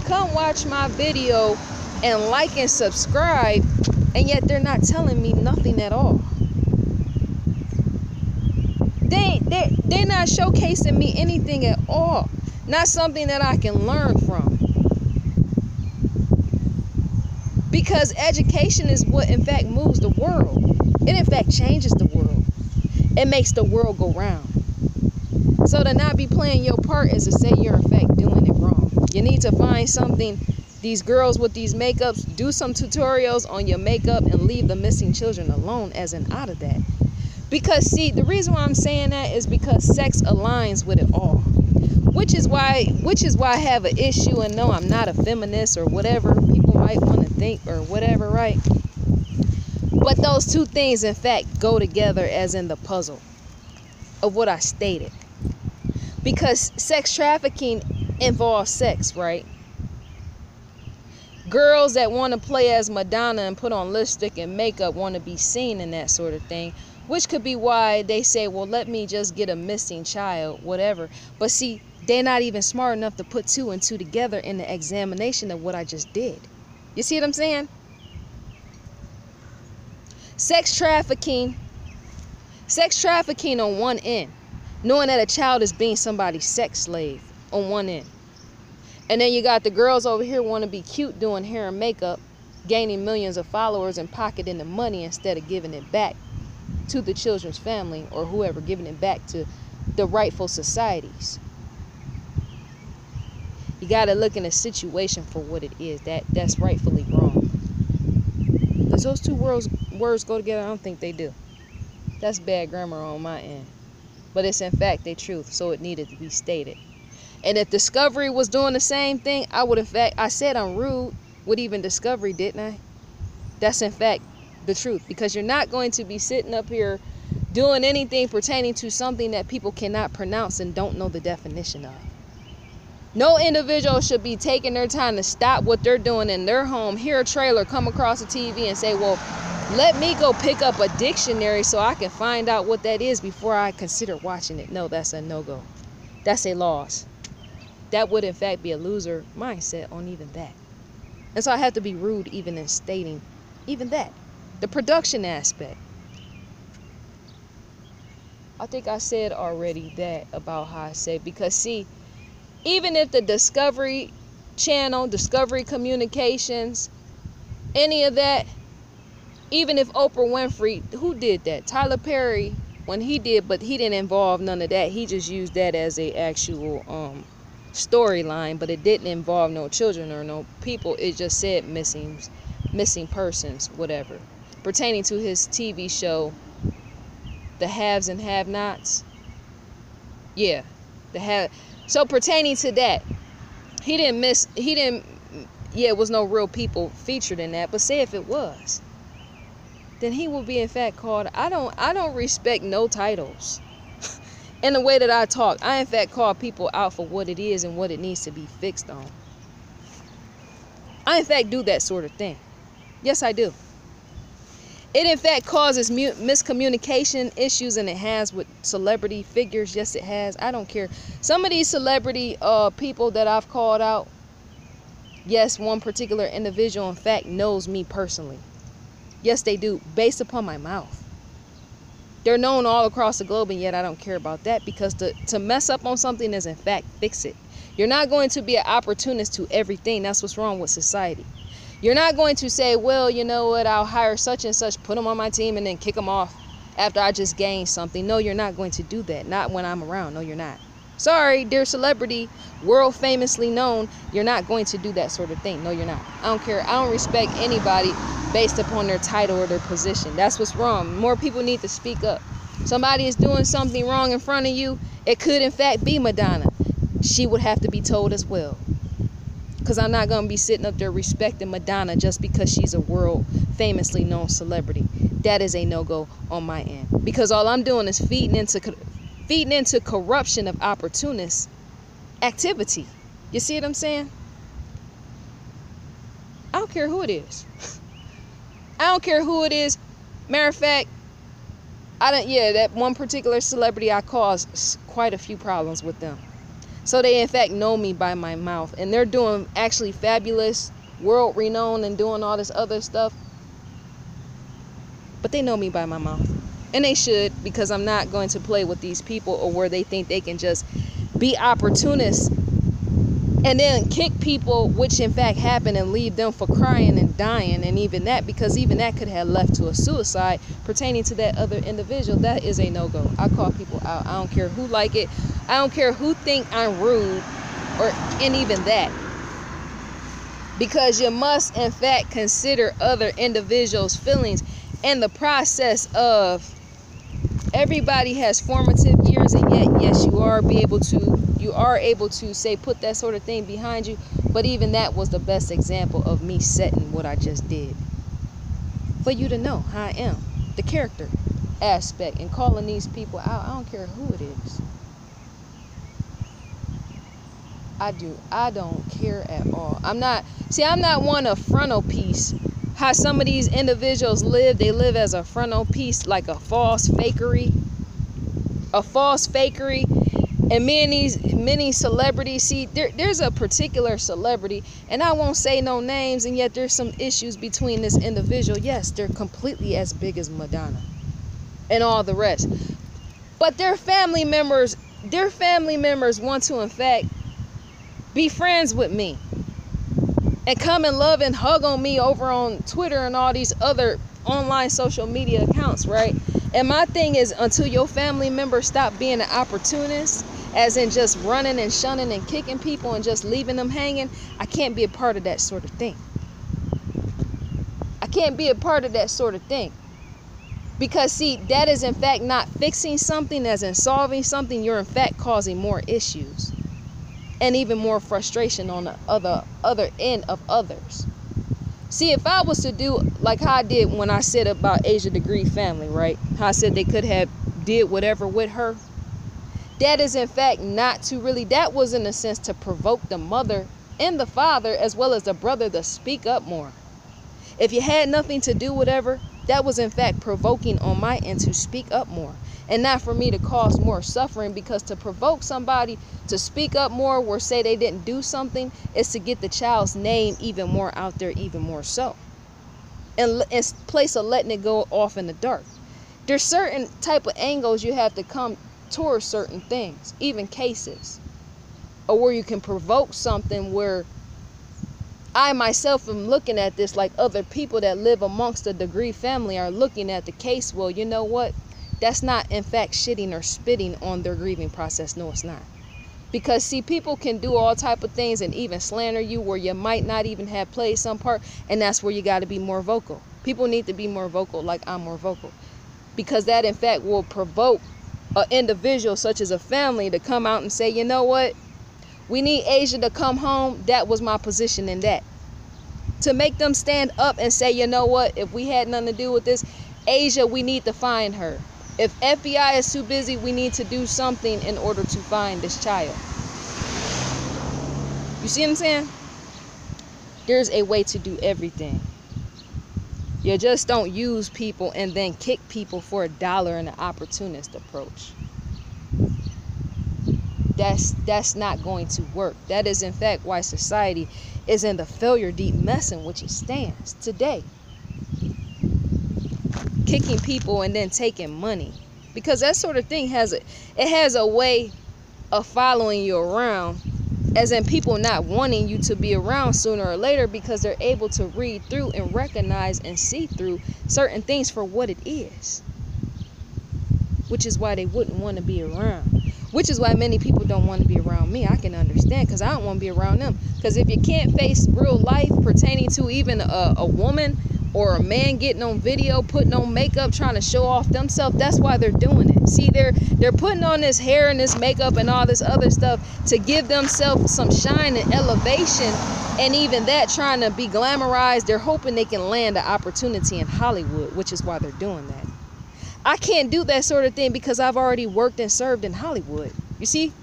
come watch my video and like and subscribe, and yet they're not telling me nothing at all. They're not showcasing me anything at all. Not something that I can learn from. Because education is what in fact moves the world. It in fact changes the world. It makes the world go round. So to not be playing your part is to say you're in fact doing it wrong. You need to find something. These girls with these makeups, do some tutorials on your makeup and leave the missing children alone as an out of that. Because see, the reason why I'm saying that is because sex aligns with it all. Which is why I have an issue, and no, I'm not a feminist or whatever people might want to think or whatever, right? But those two things in fact go together as in the puzzle of what I stated. Because sex trafficking involves sex, right? Girls that want to play as Madonna and put on lipstick and makeup want to be seen in that sort of thing, which could be why they say, well, let me just get a missing child, whatever. But see, they're not even smart enough to put two and two together in the examination of what I just did. You see what I'm saying? Sex trafficking on one end. knowing that a child is being somebody's sex slave on one end. And then you got the girls over here want to be cute doing hair and makeup, gaining millions of followers and pocketing the money instead of giving it back to the children's family or whoever, giving it back to the rightful societies. You got to look in a situation for what it is. That's rightfully wrong. Does those two words go together? I don't think they do. That's bad grammar on my end. But it's in fact the truth, so it needed to be stated. And if Discovery was doing the same thing, I would, in fact, I said I'm rude with even Discovery, didn't I? That's in fact the truth, because you're not going to be sitting up here doing anything pertaining to something that people cannot pronounce and don't know the definition of. No individual should be taking their time to stop what they're doing in their home, hear a trailer, come across the TV and say, well, let me go pick up a dictionary so I can find out what that is before I consider watching it. No, that's a no-go. That's a loss. That would in fact be a loser mindset on even that. And so I have to be rude even in stating even that. The production aspect. I think I said already that about how I said, because see, even if the Discovery Channel, Discovery Communications, any of that, even if Oprah Winfrey, who did that? Tyler Perry, when he did, but he didn't involve none of that. He just used that as a actual storyline, but it didn't involve no children or no people. It just said missing persons, whatever. Pertaining to his TV show, The Haves and Have-Nots. Yeah, so pertaining to that, it was no real people featured in that, but say if it was, then he will be in fact called, I don't respect no titles. In the way that I talk, I in fact call people out for what it is and what it needs to be fixed on. I in fact do that sort of thing. Yes, I do. It in fact causes miscommunication issues, and it has with celebrity figures. Yes, it has. I don't care. Some of these celebrity people that I've called out, yes, one particular individual in fact knows me personally. Yes, they do, based upon my mouth. They're known all across the globe, and yet I don't care about that, because to mess up on something is in fact fix it. You're not going to be an opportunist to everything. That's what's wrong with society. You're not going to say, well, you know what, I'll hire such and such, put them on my team, and then kick them off after I just gained something. No, you're not going to do that. Not when I'm around. No, you're not. Sorry, dear celebrity, world famously known, you're not going to do that sort of thing. No, you're not. I don't care. I don't respect anybody based upon their title or their position. That's what's wrong. More people need to speak up. Somebody is doing something wrong in front of you. It could, in fact, be Madonna. She would have to be told as well. Because I'm not going to be sitting up there respecting Madonna just because she's a world famously known celebrity. That is a no-go on my end. Because all I'm doing is feeding into corruption of opportunist activity. You see what I'm saying? I don't care who it is. I don't care who it is. Matter of fact, that one particular celebrity, I caused quite a few problems with them. So they in fact know me by my mouth, and they're doing actually fabulous, world renowned, and doing all this other stuff. But they know me by my mouth, and they should, because I'm not going to play with these people or where they think they can just be opportunists and then kick people, which in fact happen, and leave them for crying and dying, and even that, because even that could have left to a suicide pertaining to that other individual. That is a no-go. I call people out. I don't care who like it. I don't care who think I'm rude, and even that. Because you must in fact consider other individuals' feelings in the process of everybody has formative years, and yet yes, you are able to say put that sort of thing behind you. But even that was the best example of me setting what I just did for you to know how I am, the character aspect, and calling these people out. I don't care who it is. I don't care at all. I'm not one of frontal piece. How some of these individuals live, they live as a frontal piece, like a false fakery. And many celebrities, see, there's a particular celebrity, and I won't say no names, and yet there's some issues between this individual. Yes, they're completely as big as Madonna and all the rest. But their family members want to, in fact, be friends with me and come and love and hug on me over on Twitter and all these other online social media accounts, right? And my thing is, until your family members stop being an opportunist, as in just running and shunning and kicking people and just leaving them hanging, I can't be a part of that sort of thing. I can't be a part of that sort of thing. Because see, that is in fact not fixing something, as in solving something. You're in fact causing more issues and even more frustration on the other end of others. See, if I was to do like how I did when I said about Asia Degree family, right? How I said they could have did whatever with her. That is in fact not to really, that was in a sense to provoke the mother and the father as well as the brother to speak up more. If you had nothing to do whatever, that was in fact provoking on my end to speak up more. And not for me to cause more suffering, because to provoke somebody to speak up more or say they didn't do something is to get the child's name even more out there, even more so. And in place of letting it go off in the dark. There's certain type of angles you have to come towards certain things, even cases. Or where you can provoke something where I myself am looking at this like other people that live amongst the Degree family are looking at the case. Well, you know what? That's not in fact shitting or spitting on their grieving process. No, it's not. Because see, people can do all type of things and even slander you where you might not even have played some part. And that's where you got to be more vocal. People need to be more vocal, like I'm more vocal. Because that in fact will provoke an individual such as a family to come out and say, you know what? We need Asia to come home. That was my position in that. To make them stand up and say, you know what? If we had nothing to do with this, Asia, we need to find her. If FBI is too busy, we need to do something in order to find this child. You see what I'm saying? There's a way to do everything. You just don't use people and then kick people for $1 in an opportunist approach. That's not going to work. That is in fact why society is in the failure deep mess in which it stands today. Kicking people and then taking money, because that sort of thing has a way of following you around, as in people not wanting you to be around sooner or later, because they're able to read through and recognize and see through certain things for what it is, which is why they wouldn't want to be around, which is why many people don't want to be around me. I can understand, because I don't want to be around them. Because if you can't face real life pertaining to even a woman or a man getting on video, putting on makeup, trying to show off themselves, that's why they're doing it. See, they're putting on this hair and this makeup and all this other stuff to give themselves some shine and elevation. And even that, trying to be glamorized, they're hoping they can land an opportunity in Hollywood, which is why they're doing that. I can't do that sort of thing because I've already worked and served in Hollywood. You see,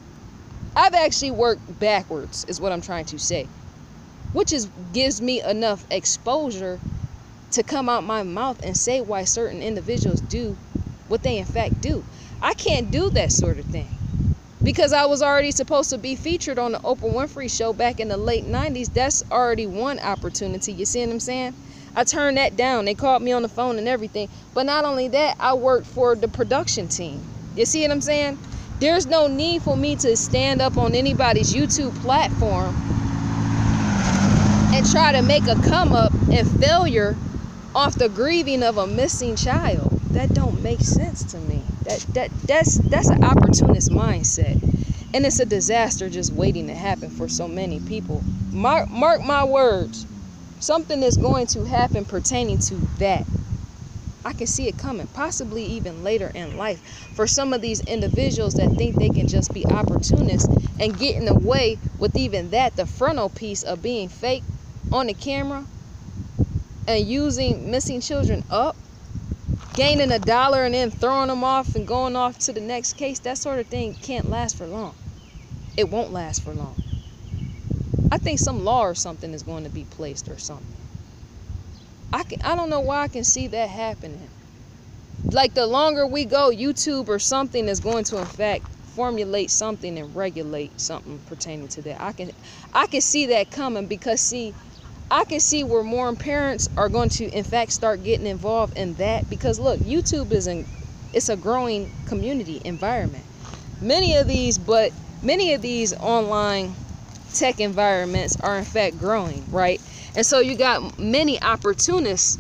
I've actually worked backwards, is what I'm trying to say, which gives me enough exposure to come out my mouth and say why certain individuals do what they in fact do. I can't do that sort of thing because I was already supposed to be featured on the Oprah Winfrey show back in the late 90s. That's already one opportunity. You see what I'm saying? I turned that down. They called me on the phone and everything. But not only that, I worked for the production team. You see what I'm saying? There's no need for me to stand up on anybody's YouTube platform and try to make a come up and failure off the grieving of a missing child. That don't make sense to me. That's an opportunist mindset, and it's a disaster just waiting to happen for so many people. Mark my words, something is going to happen pertaining to that. I can see it coming, possibly even later in life, for some of these individuals that think they can just be opportunists and getting away with even that, the frontal piece of being fake on the camera and using missing children up, gaining $1 and then throwing them off and going off to the next case. That sort of thing can't last for long. It won't last for long. I think some law or something is going to be placed or something. I don't know why I can see that happening. Like the longer we go, YouTube or something is going to in fact formulate something and regulate something pertaining to that. I can see that coming, because see, I can see where more parents are going to in fact start getting involved in that, because look, YouTube isn't it's a growing community environment. Many of these online tech environments are in fact growing, right? And so you got many opportunists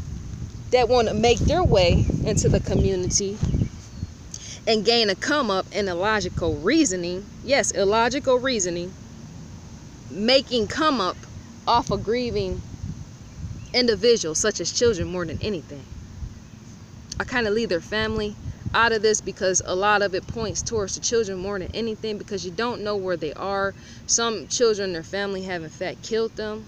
that want to make their way into the community and gain a come up in illogical reasoning. Yes, illogical reasoning, making come up off of grieving individuals such as children more than anything. I kind of leave their family out of this because a lot of it points towards the children more than anything, because you don't know where they are. Some children, their family have in fact killed them.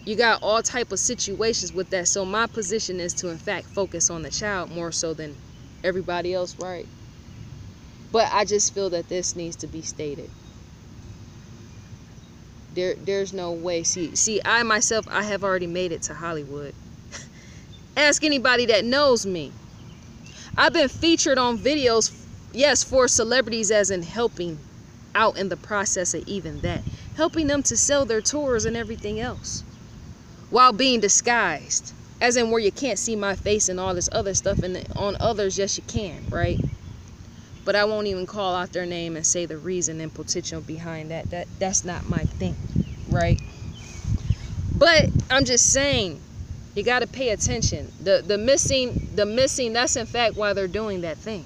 You got all type of situations with that. So my position is to in fact focus on the child more so than everybody else, right? But I just feel that this needs to be stated. There's no way. See, I myself, I have already made it to Hollywood. Ask anybody that knows me. I've been featured on videos, yes, for celebrities, as in helping out in the process of even that. Helping them to sell their tours and everything else, while being disguised. As in where you can't see my face and all this other stuff. And on others, yes, you can, right? But I won't even call out their name and say the reason and potential behind that. That's not my thing, right? But I'm just saying, you got to pay attention. The missing, that's in fact why they're doing that thing.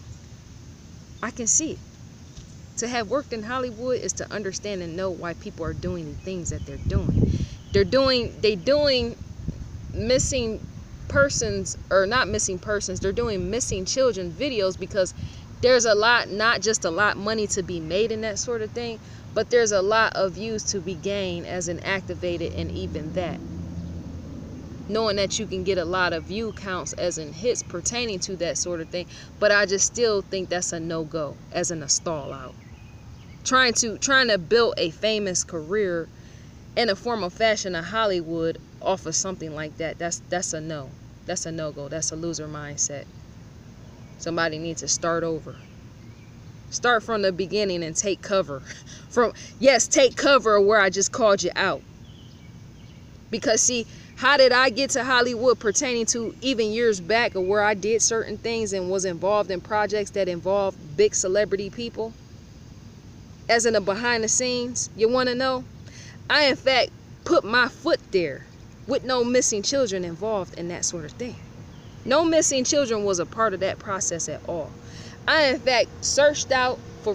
I can see it. To have worked in Hollywood is to understand and know why people are doing the things that they're doing. They're doing missing persons, or not missing persons, they're doing missing children videos, because there's a lot, not just a lot money to be made in that sort of thing, but there's a lot of views to be gained as an activated, and even that. Knowing that you can get a lot of view counts as in hits pertaining to that sort of thing. But I just still think that's a no-go, as in a stall out. Trying to build a famous career in a form of fashion in Hollywood off of something like that, that's a no. That's a no-go. That's a loser mindset. Somebody needs to start over. Start from the beginning and take cover. Take cover where I just called you out. Because see, how did I get to Hollywood pertaining to even years back, or where I did certain things and was involved in projects that involved big celebrity people? As in the behind the scenes, you want to know? I in fact put my foot there with no missing children involved in that sort of thing. No missing children was a part of that process at all. I in fact searched out for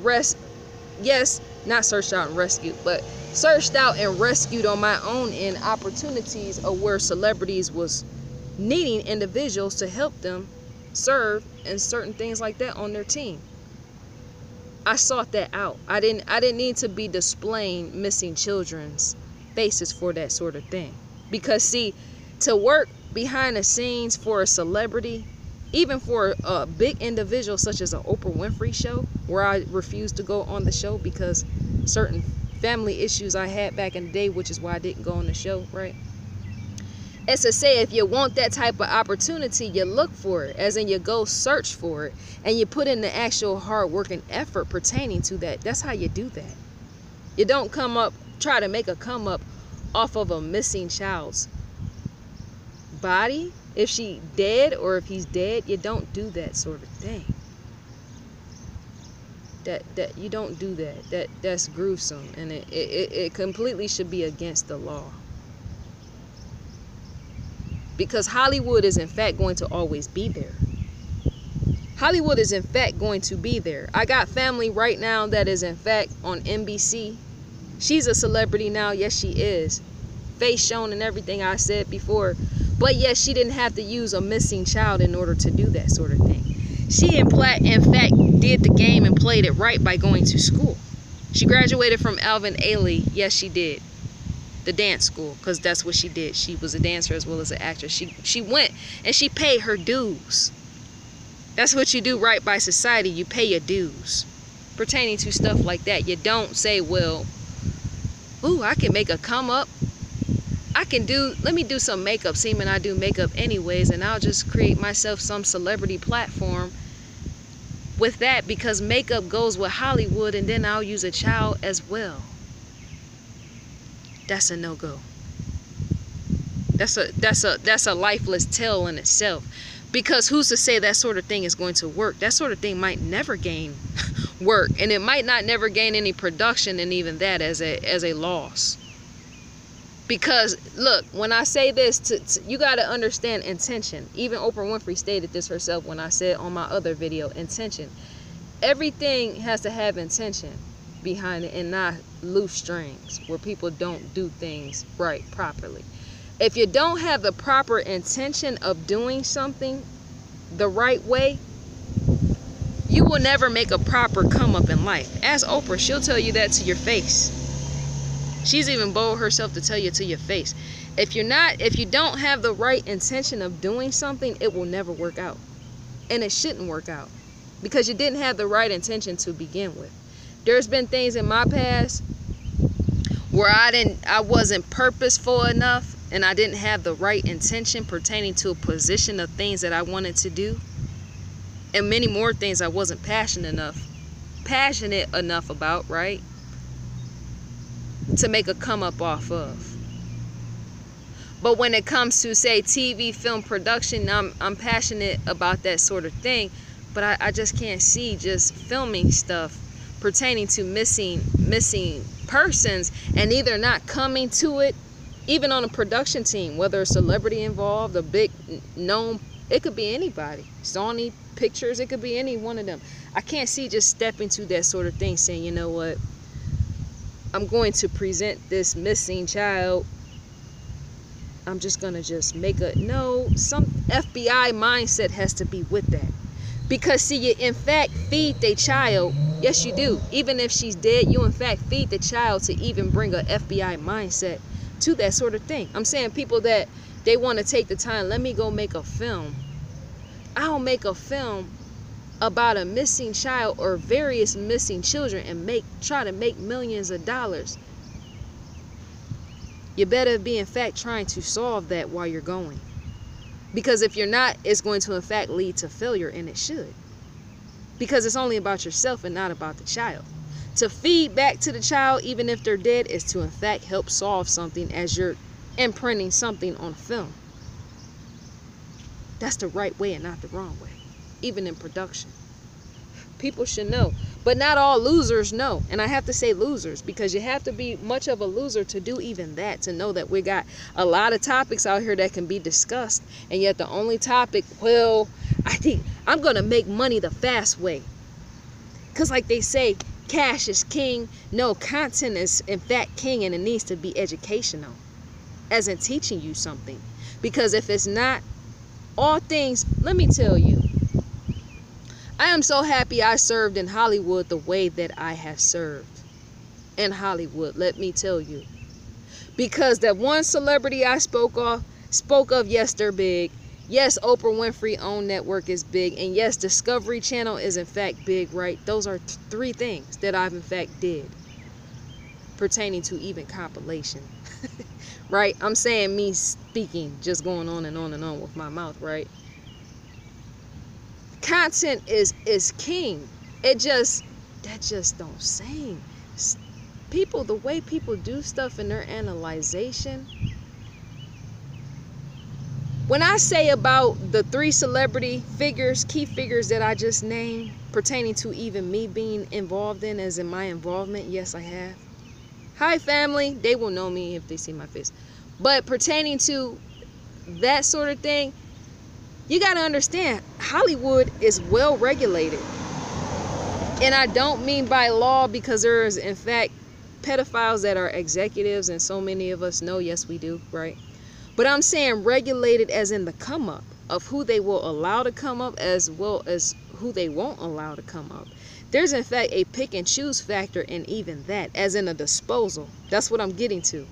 not searched out and rescued, but searched out and rescued on my own end opportunities of where celebrities was needing individuals to help them serve and certain things like that on their team. I sought that out. I didn't need to be displaying missing children's faces for that sort of thing. Because see, to work behind the scenes for a celebrity, even for a big individual such as an Oprah Winfrey show, where I refused to go on the show because certain family issues I had back in the day, which is why I didn't go on the show, right? It's to say, if you want that type of opportunity, you look for it, as in you go search for it, and you put in the actual hard work and effort pertaining to that. That's how you do that. You don't try to make a come up off of a missing child's body. If she dead or if he's dead, you don't do that sort of thing. That you don't do that. That's gruesome, and it completely should be against the law. Because Hollywood is in fact going to always be there. Hollywood is in fact going to be there. I got family right now that is in fact on NBC. She's a celebrity now. Yes, she is. Face shown and everything I said before. But yes, she didn't have to use a missing child in order to do that sort of thing. She in fact did the game and played it right by going to school. She graduated from Alvin Ailey. Yes, she did. The dance school, because that's what she did. She was a dancer as well as an actress. She went and she paid her dues. That's what you do right by society. You pay your dues pertaining to stuff like that. You don't say, well, ooh, I can make a come up. Let me do some makeup, seeming I do makeup anyways, and I'll just create myself some celebrity platform with that, because makeup goes with Hollywood, and then I'll use a child as well. That's a no-go. That's a lifeless tale in itself. Because who's to say that sort of thing is going to work? That sort of thing might never gain work, and it might not never gain any production, and even that as a loss. Because look, when I say this, you got to understand intention. Even Oprah Winfrey stated this herself when I said on my other video, intention. Everything has to have intention behind it, and not loose strings where people don't do things right properly. If you don't have the proper intention of doing something the right way, you will never make a proper come up in life. Ask Oprah, she'll tell you that to your face. She's even bold herself to tell you to your face. If you don't have the right intention of doing something, it will never work out. And it shouldn't work out, because you didn't have the right intention to begin with. There's been things in my past where I wasn't purposeful enough, and I didn't have the right intention pertaining to a position of things that I wanted to do, and many more things I wasn't passionate enough about, right, to make a come up off of. But when it comes to, say, TV, film production, I'm passionate about that sort of thing, but I just can't see just filming stuff pertaining to missing persons and either not coming to it, even on a production team, whether a celebrity involved, a big known, it could be anybody, Sony Pictures, it could be any one of them. I can't see just stepping to that sort of thing, saying, you know what, I'm going to present this missing child, I'm just gonna just make a, no, some FBI mindset has to be with that. Because see, you in fact feed the child. Yes, you do. Even if she's dead, you in fact feed the child to even bring a FBI mindset to that sort of thing. I'm saying people that they want to take the time, let me go make a film. I'll make a film about a missing child or various missing children and try to make millions of dollars. You better be in fact trying to solve that while you're going. Because if you're not, it's going to in fact lead to failure, and it should. Because it's only about yourself and not about the child. To feed back to the child, even if they're dead, is to in fact help solve something as you're imprinting something on film. That's the right way and not the wrong way, even in production. People should know, but not all losers know. And I have to say losers, because you have to be much of a loser to do even that, to know that we got a lot of topics out here that can be discussed, and yet the only topic, well, I think I'm gonna make money the fast way, because like they say, cash is king. No, content is in fact king, and it needs to be educational, as in teaching you something. Because if it's not, all things, let me tell you, I am so happy I served in Hollywood the way that I have served in Hollywood, let me tell you. Because that one celebrity I spoke of, yes, they're big. Yes, Oprah Winfrey owned network is big. And yes, Discovery Channel is in fact big, right? Those are three things that I've in fact did pertaining to even compilation, right? I'm saying me speaking, just going on and on and on with my mouth, right? Content is king. That just don't sing. People, the way people do stuff in their analyzation. When I say about the three celebrity figures, key figures that I just named, pertaining to even me being involved in, as in my involvement, yes, I have. Hi, family. They will know me if they see my face. But pertaining to that sort of thing, you got to understand, Hollywood is well regulated. And I don't mean by law, because there is, in fact, pedophiles that are executives, and so many of us know, yes, we do, right? But I'm saying regulated as in the come up of who they will allow to come up, as well as who they won't allow to come up. There's, in fact, a pick and choose factor in even that, as in a disposal. That's what I'm getting to.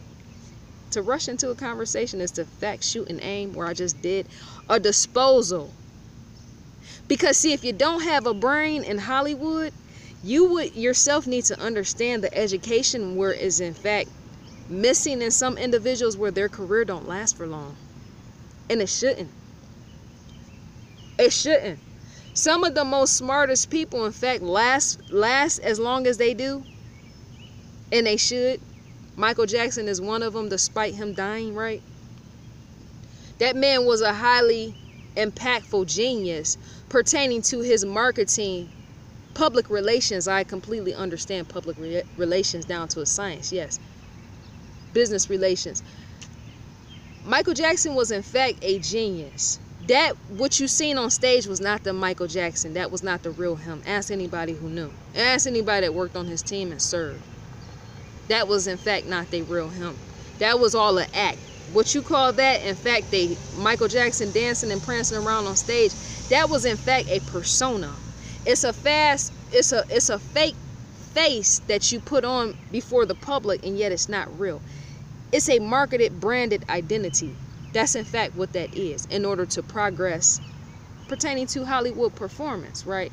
To rush into a conversation is to fact, shoot, and aim, where I just did a disposal. Because see, if you don't have a brain in Hollywood, you would yourself need to understand the education where is in fact missing in some individuals, where their career don't last for long. And it shouldn't. It shouldn't. Some of the most smartest people in fact last as long as they do, and they should. Michael Jackson is one of them, despite him dying, right? That man was a highly impactful genius pertaining to his marketing, public relations. I completely understand public relations down to a science. Yes. Business relations. Michael Jackson was in fact a genius. That what you seen on stage was not the Michael Jackson. That was not the real him. Ask anybody who knew. Ask anybody that worked on his team and served. That was in fact not the real him. That was all an act. What you call that, in fact, Michael Jackson dancing and prancing around on stage, that was in fact a persona. It's a fake face that you put on before the public, and yet it's not real. It's a marketed, branded identity. That's in fact what that is, in order to progress pertaining to Hollywood performance, right?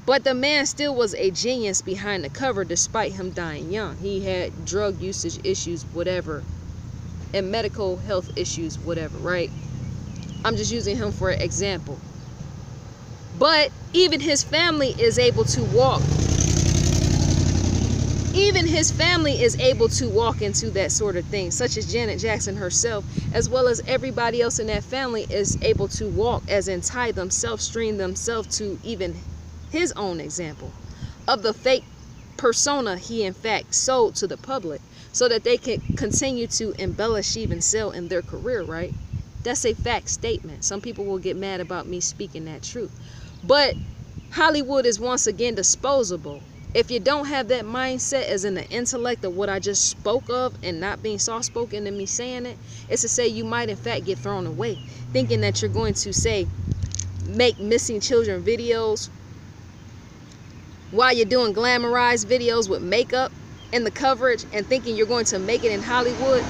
But the man still was a genius behind the cover, despite him dying young. He had drug usage issues, whatever, and medical health issues, whatever, right? I'm just using him for an example. But even his family is able to walk. Even his family is able to walk into that sort of thing, such as Janet Jackson herself, as well as everybody else in that family is able to walk, as in tie themselves, stream themselves to even his own example of the fake persona he in fact sold to the public, so that they can continue to embellish, even sell in their career, right? That's a fact statement. Some people will get mad about me speaking that truth. But Hollywood is once again disposable. If you don't have that mindset, as in the intellect of what I just spoke of, and not being soft-spoken in me saying it, it's to say you might in fact get thrown away, thinking that you're going to, say, make missing children videos while you're doing glamorized videos with makeup and the coverage, and thinking you're going to make it in Hollywood.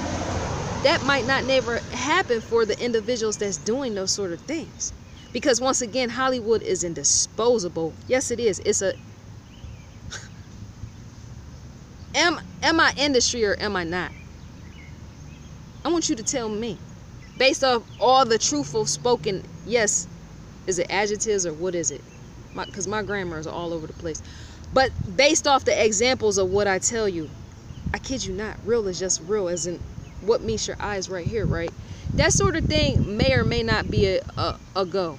That might not never happen for the individuals that's doing those sort of things. Because once again, Hollywood is indisposable. Yes, it is. It's a... Am I industry or am I not? I want you to tell me. Based off all the truthful spoken, yes, is it adjectives or what is it? Because my grammar is all over the place. But based off the examples of what I tell you, I kid you not, real is just real, as in what meets your eyes right here, right? That sort of thing may or may not be a go.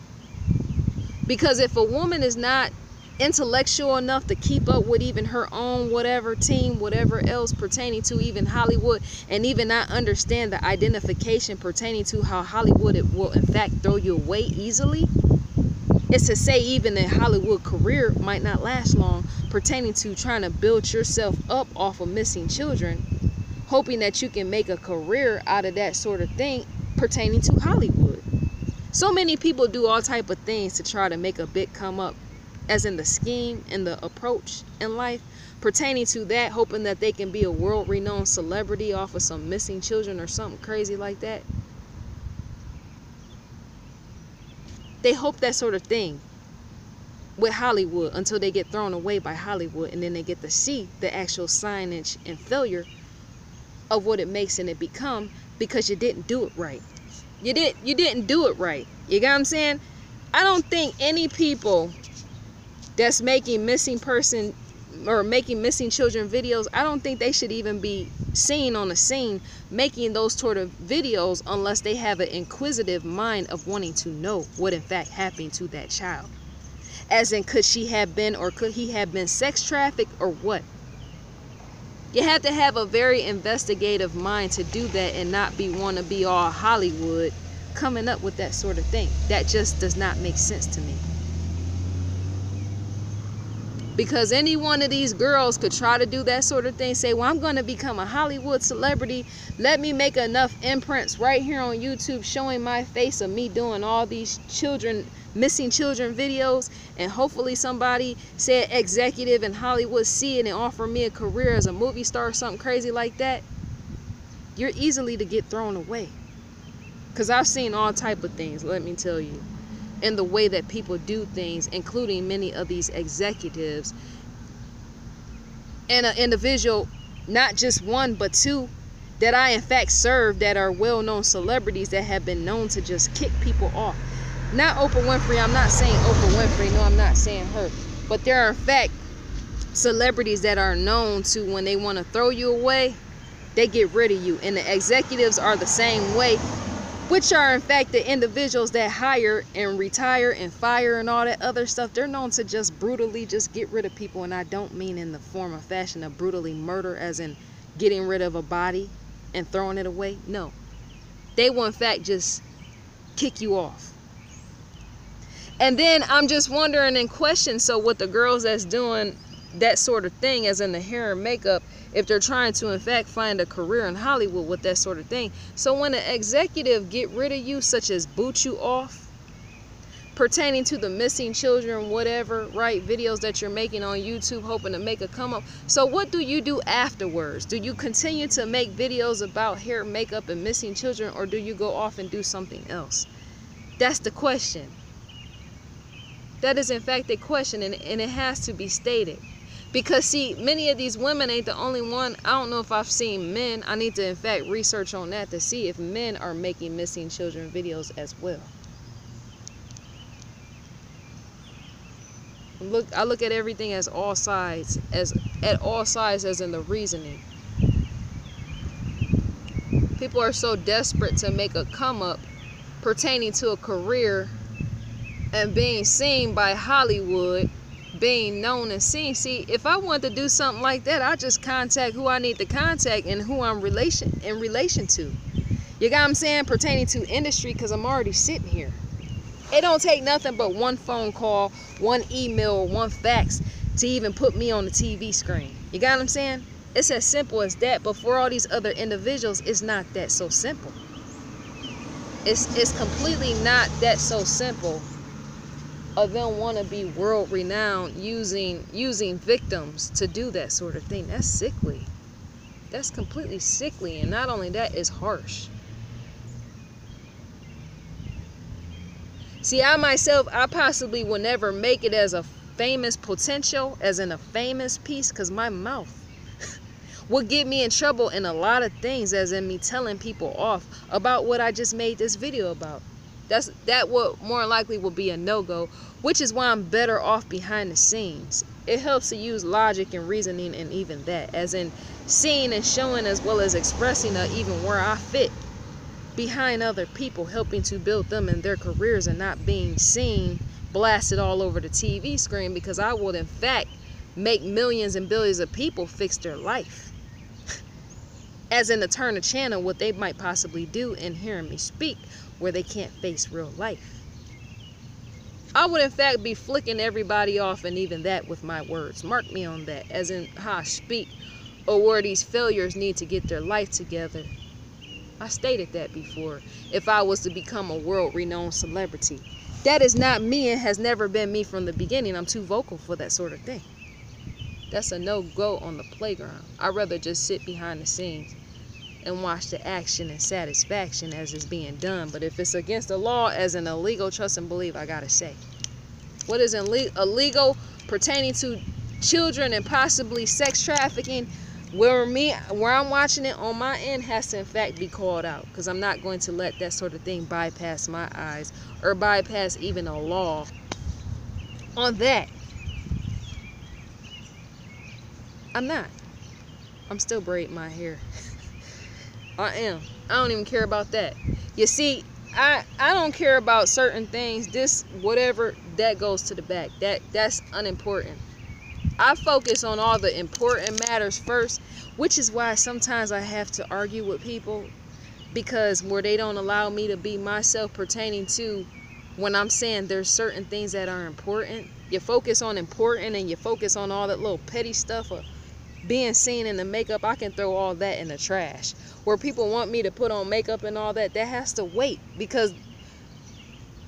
Because if a woman is not intellectual enough to keep up with even her own whatever team, whatever else pertaining to even Hollywood, and even not understand the identification pertaining to how Hollywood it will in fact throw you away easily, it's to say even a Hollywood career might not last long, pertaining to trying to build yourself up off of missing children, hoping that you can make a career out of that sort of thing pertaining to Hollywood. So many people do all type of things to try to make a big come up, as in the scheme and the approach in life pertaining to that, hoping that they can be a world-renowned celebrity off of some missing children or something crazy like that. They hope that sort of thing with Hollywood until they get thrown away by Hollywood, and then they get to see the actual signage and failure of what it makes and it become, because you didn't do it right. You didn't do it right. You got what I'm saying? I don't think any people that's making missing person or making missing children videos, I don't think they should even be seen on the scene making those sort of videos unless they have an inquisitive mind of wanting to know what in fact happened to that child. As in, could she have been, or could he have been sex trafficked, or what? You have to have a very investigative mind to do that, and not want to be all Hollywood coming up with that sort of thing. That just does not make sense to me. Because any one of these girls could try to do that sort of thing, say, well, I'm going to become a Hollywood celebrity. Let me make enough imprints right here on YouTube showing my face of me doing all these missing children videos, and hopefully somebody, say an executive in Hollywood, see it and offer me a career as a movie star or something crazy like that. You're easily to get thrown away. Because I've seen all type of things, let me tell you, in the way that people do things, including many of these executives, and an individual, not just one but two, that I in fact serve, that are well-known celebrities that have been known to just kick people off. Not Oprah Winfrey. I'm not saying Oprah Winfrey. No, I'm not saying her. But there are in fact celebrities that are known to, when they want to throw you away, they get rid of you. And the executives are the same way. which are in fact the individuals that hire and retire and fire and all that other stuff. They're known to just brutally just get rid of people, and I don't mean in the form of fashion of brutally murder as in getting rid of a body and throwing it away. No, they will in fact just kick you off. And then I'm just wondering and question, so with the girls that's doing that sort of thing, as in the hair and makeup, if they're trying to in fact find a career in Hollywood with that sort of thing, so when an executive get rid of you, such as boot you off, pertaining to the missing children, whatever, right, videos that you're making on YouTube hoping to make a come up, so what do you do afterwards? Do you continue to make videos about hair, makeup, and missing children, or do you go off and do something else? That's the question. That is in fact a question, and it has to be stated. Because see, many of these women ain't the only one. I don't know if I've seen men. I need to in fact research on that to see if men are making missing children videos as well. I look at everything as all sides, as in the reasoning. People are so desperate to make a come up pertaining to a career and being seen by Hollywood, being known and seen. See, if I want to do something like that, I just contact who I need to contact and who I'm in relation to. You got what I'm saying? Pertaining to industry, because I'm already sitting here. It don't take nothing but one phone call, one email, one fax to even put me on the TV screen. You got what I'm saying? It's as simple as that. But for all these other individuals, it's not that so simple. It's completely not that so simple. Of them want to be world renowned using victims to do that sort of thing. That's sickly. That's completely sickly, and not only that, it's harsh. See, I myself, I possibly will never make it as a famous potential, as in a famous piece, because my mouth will get me in trouble in a lot of things, as in me telling people off about what I just made this video about. That would more likely will be a no-go, which is why I'm better off behind the scenes. It helps to use logic and reasoning, and even that, as in seeing and showing as well as expressing even where I fit behind other people, helping to build them in their careers and not being seen, blasted all over the TV screen, because I would in fact make millions and billions of people fix their life. As in to turn the channel, what they might possibly do in hearing me speak, where they can't face real life. I would in fact be flicking everybody off, and even that with my words. Mark me on that, as in how I speak, or where these failures need to get their life together. I stated that before. If I was to become a world-renowned celebrity, that is not me and has never been me from the beginning. I'm too vocal for that sort of thing. That's a no-go on the playground. I'd rather just sit behind the scenes and watch the action and satisfaction as it's being done. But if it's against the law, as an illegal, trust and believe, I gotta say, what is illegal pertaining to children and possibly sex trafficking, where I'm watching it on my end, has to in fact be called out, because I'm not going to let that sort of thing bypass my eyes or bypass even a law on that. I'm not. I'm still braiding my hair. I am. I don't even care about that. You see, I don't care about certain things. This whatever that goes to the back. That's unimportant. I focus on all the important matters first, which is why sometimes I have to argue with people, because where they don't allow me to be myself pertaining to when I'm saying there's certain things that are important. You focus on important and you focus on all that little petty stuff of being seen in the makeup. I can throw all that in the trash. Where people want me to put on makeup and all that, that has to wait, because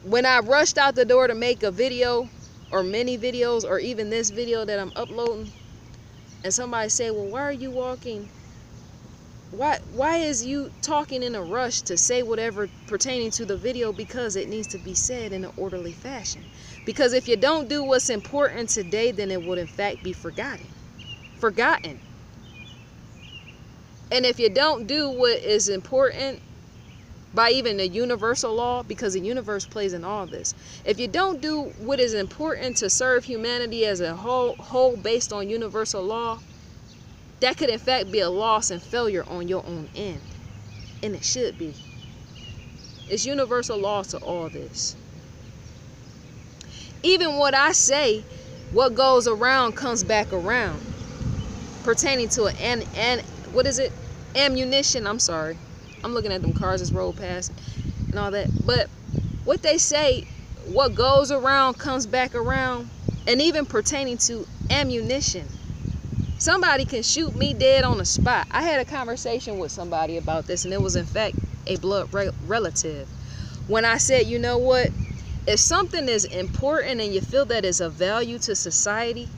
when I rushed out the door to make a video or many videos, or even this video that I'm uploading, and somebody say, well, why are you walking? Why is you talking in a rush to say whatever pertaining to the video? Because it needs to be said in an orderly fashion. Because if you don't do what's important today, then it would in fact be forgotten. And if you don't do what is important by even the universal law, because the universe plays in all this, if you don't do what is important to serve humanity as a whole based on universal law, that could in fact be a loss and failure on your own end. And it should be. It's universal law to all this. Even what I say, what goes around comes back around. Pertaining to what is it? Ammunition. I'm sorry. I'm looking at them cars that's rolled past and all that. But what they say, what goes around comes back around. And even pertaining to ammunition. Somebody can shoot me dead on the spot. I had a conversation with somebody about this, and it was in fact a blood relative. When I said, you know what? If something is important and you feel that it's of value to society,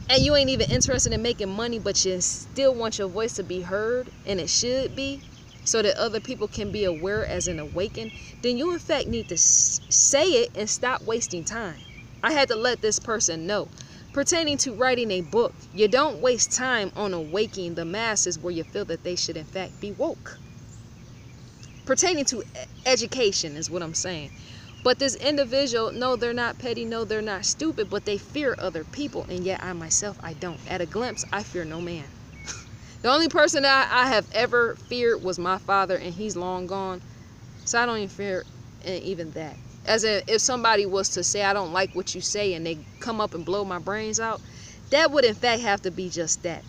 and you ain't even interested in making money, but you still want your voice to be heard, and it should be, so that other people can be aware as an awaken, then you in fact need to say it and stop wasting time. I had to let this person know. Pertaining to writing a book, you don't waste time on awakening the masses where you feel that they should in fact be woke. Pertaining to education is what I'm saying. But this individual, no, they're not petty, no, they're not stupid, but they fear other people, and yet I myself, I don't. At a glimpse, I fear no man. The only person that I have ever feared was my father, and he's long gone, so I don't even fear even that. As in, if somebody was to say, I don't like what you say, and they come up and blow my brains out, that would in fact have to be just that.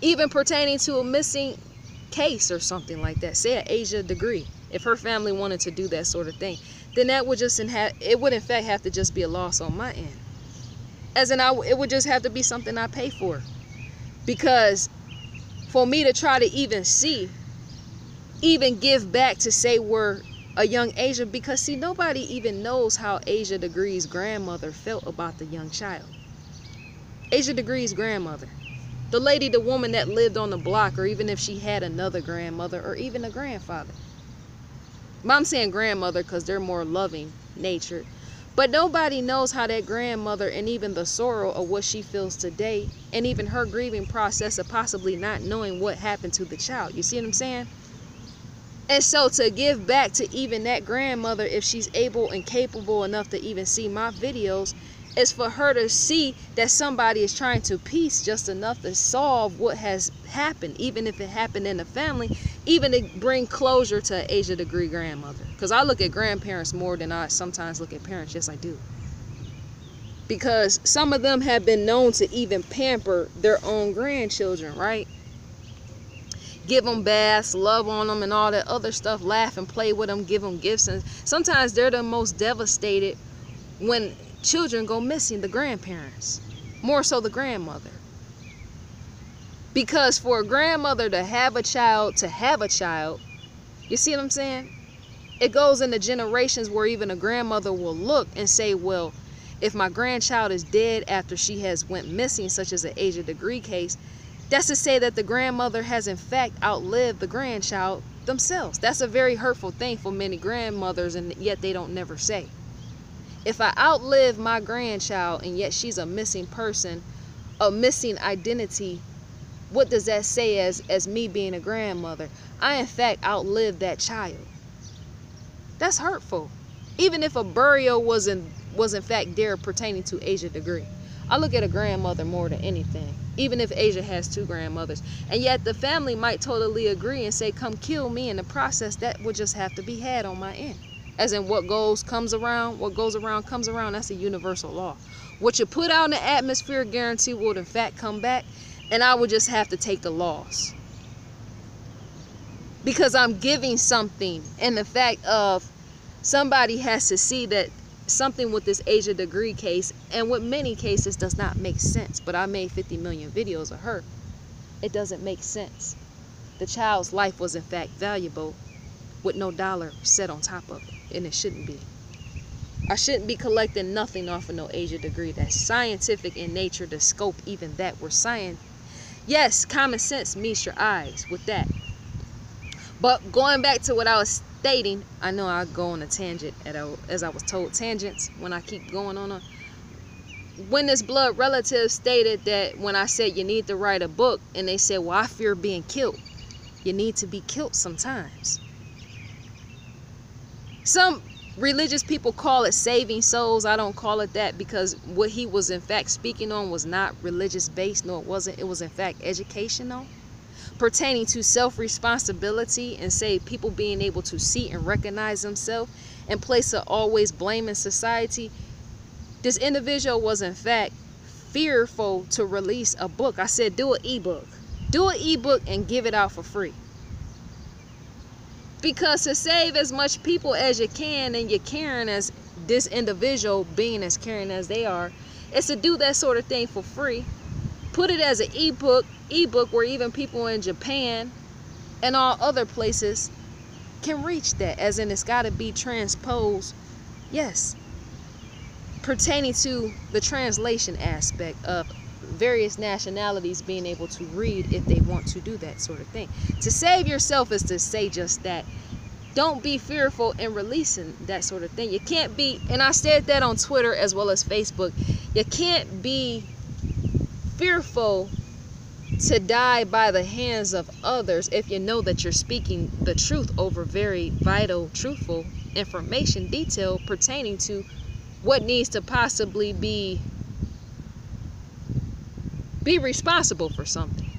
Even pertaining to a missing case or something like that, say an Asha degree, if her family wanted to do that sort of thing, then that would just it would in fact have to just be a loss on my end. As in, it would just have to be something I pay for. Because for me to try to even give back to say we're a young Asha, because see, nobody even knows how Asha Degree's grandmother felt about the young child. Asha Degree's grandmother. The lady, the woman that lived on the block, or even if she had another grandmother or even a grandfather. I'm saying grandmother because they're more loving natured. But nobody knows how that grandmother, and even the sorrow of what she feels today, and even her grieving process of possibly not knowing what happened to the child. You see what I'm saying? And so to give back to even that grandmother, if she's able and capable enough to even see my videos, is for her to see that somebody is trying to piece just enough to solve what has happened, even if it happened in the family, even to bring closure to an Asha degree grandmother. Because I look at grandparents more than I sometimes look at parents. Yes, I do. Because some of them have been known to even pamper their own grandchildren, right? Give them baths, love on them, and all that other stuff, laugh and play with them, give them gifts. And sometimes they're the most devastated when children go missing, the grandparents, more so the grandmother. Because for a grandmother to have a child, you see what I'm saying? It goes into generations where even a grandmother will look and say, well, if my grandchild is dead after she has went missing, such as an Asha degree case, that's to say that the grandmother has in fact outlived the grandchild themselves. That's a very hurtful thing for many grandmothers, and yet they don't never say. If I outlive my grandchild and yet she's a missing person, a missing identity, what does that say as me being a grandmother? I in fact outlived that child. That's hurtful. Even if a burial was in fact there pertaining to Asha degree. I look at a grandmother more than anything. Even if Asha has two grandmothers. And yet the family might totally agree and say, come kill me. In the process, that would just have to be had on my end. As in, what goes around comes around. That's a universal law. What you put out in the atmosphere, guarantee will in fact come back. And I would just have to take the loss. Because I'm giving something. And the fact of somebody has to see that something with this Asha degree case, and with many cases, does not make sense. But I made 50 million videos of her. It doesn't make sense. The child's life was in fact valuable with no dollar set on top of it. And it shouldn't be. I shouldn't be collecting nothing off of no Asha degree. That's scientific in nature, the scope, even that. We're science. Yes, common sense meets your eyes with that. But going back to what I was stating, I know I go on a tangent, as I was told, tangents when I keep going on. When this blood relative stated that when I said you need to write a book, and they said, well, I fear being killed. You need to be killed sometimes. Some religious people call it saving souls. I don't call it that, because what he was in fact speaking on was not religious based. No, it wasn't. It was in fact educational. pertaining to self-responsibility and say people being able to see and recognize themselves in place of always blaming society, this individual was in fact fearful to release a book. I said, do an ebook. Do an ebook and give it out for free. Because to save as much people as you can, and you're caring as this individual being as caring as they are, is to do that sort of thing for free. Put it as an ebook where even people in Japan and all other places can reach that, as in it's got to be transposed, yes, pertaining to the translation aspect of various nationalities being able to read if they want to do that sort of thing. To save yourself is to say just that. Don't be fearful in releasing that sort of thing. You can't be, and I said that on Twitter as well as Facebook, you can't be fearful to die by the hands of others if you know that you're speaking the truth over very vital, truthful information, detail pertaining to what needs to possibly be responsible for something.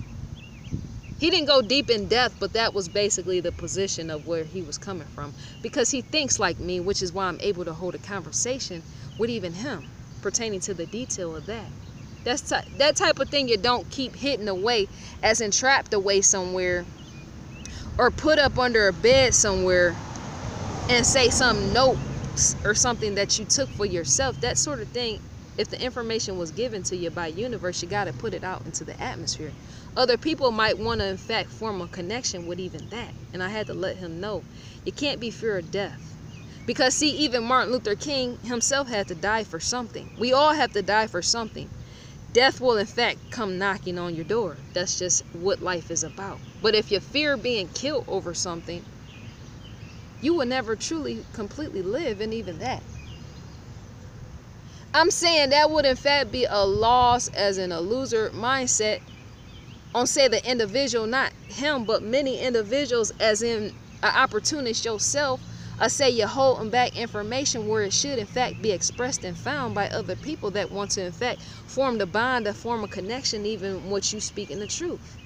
He didn't go deep in depth, but that was basically the position of where he was coming from, because he thinks like me, which is why I'm able to hold a conversation with even him pertaining to the detail of that. That's that type of thing you don't keep hidden away, as in trapped away somewhere or put up under a bed somewhere and say some notes or something that you took for yourself. That sort of thing, if the information was given to you by universe, you got to put it out into the atmosphere. Other people might want to in fact form a connection with even that, and I had to let him know you can't be fear of death. Because see, even Martin Luther King himself had to die for something. We all have to die for something. Death will in fact come knocking on your door. That's just what life is about. But if you fear being killed over something, you will never truly completely live in even that. I'm saying that would in fact be a loss, as in a loser mindset on, say, the individual, not him, but many individuals, as in an opportunist yourself. I say you're holding back information where it should in fact be expressed and found by other people that want to in fact form the bond, to form a connection, even what you speaking the truth.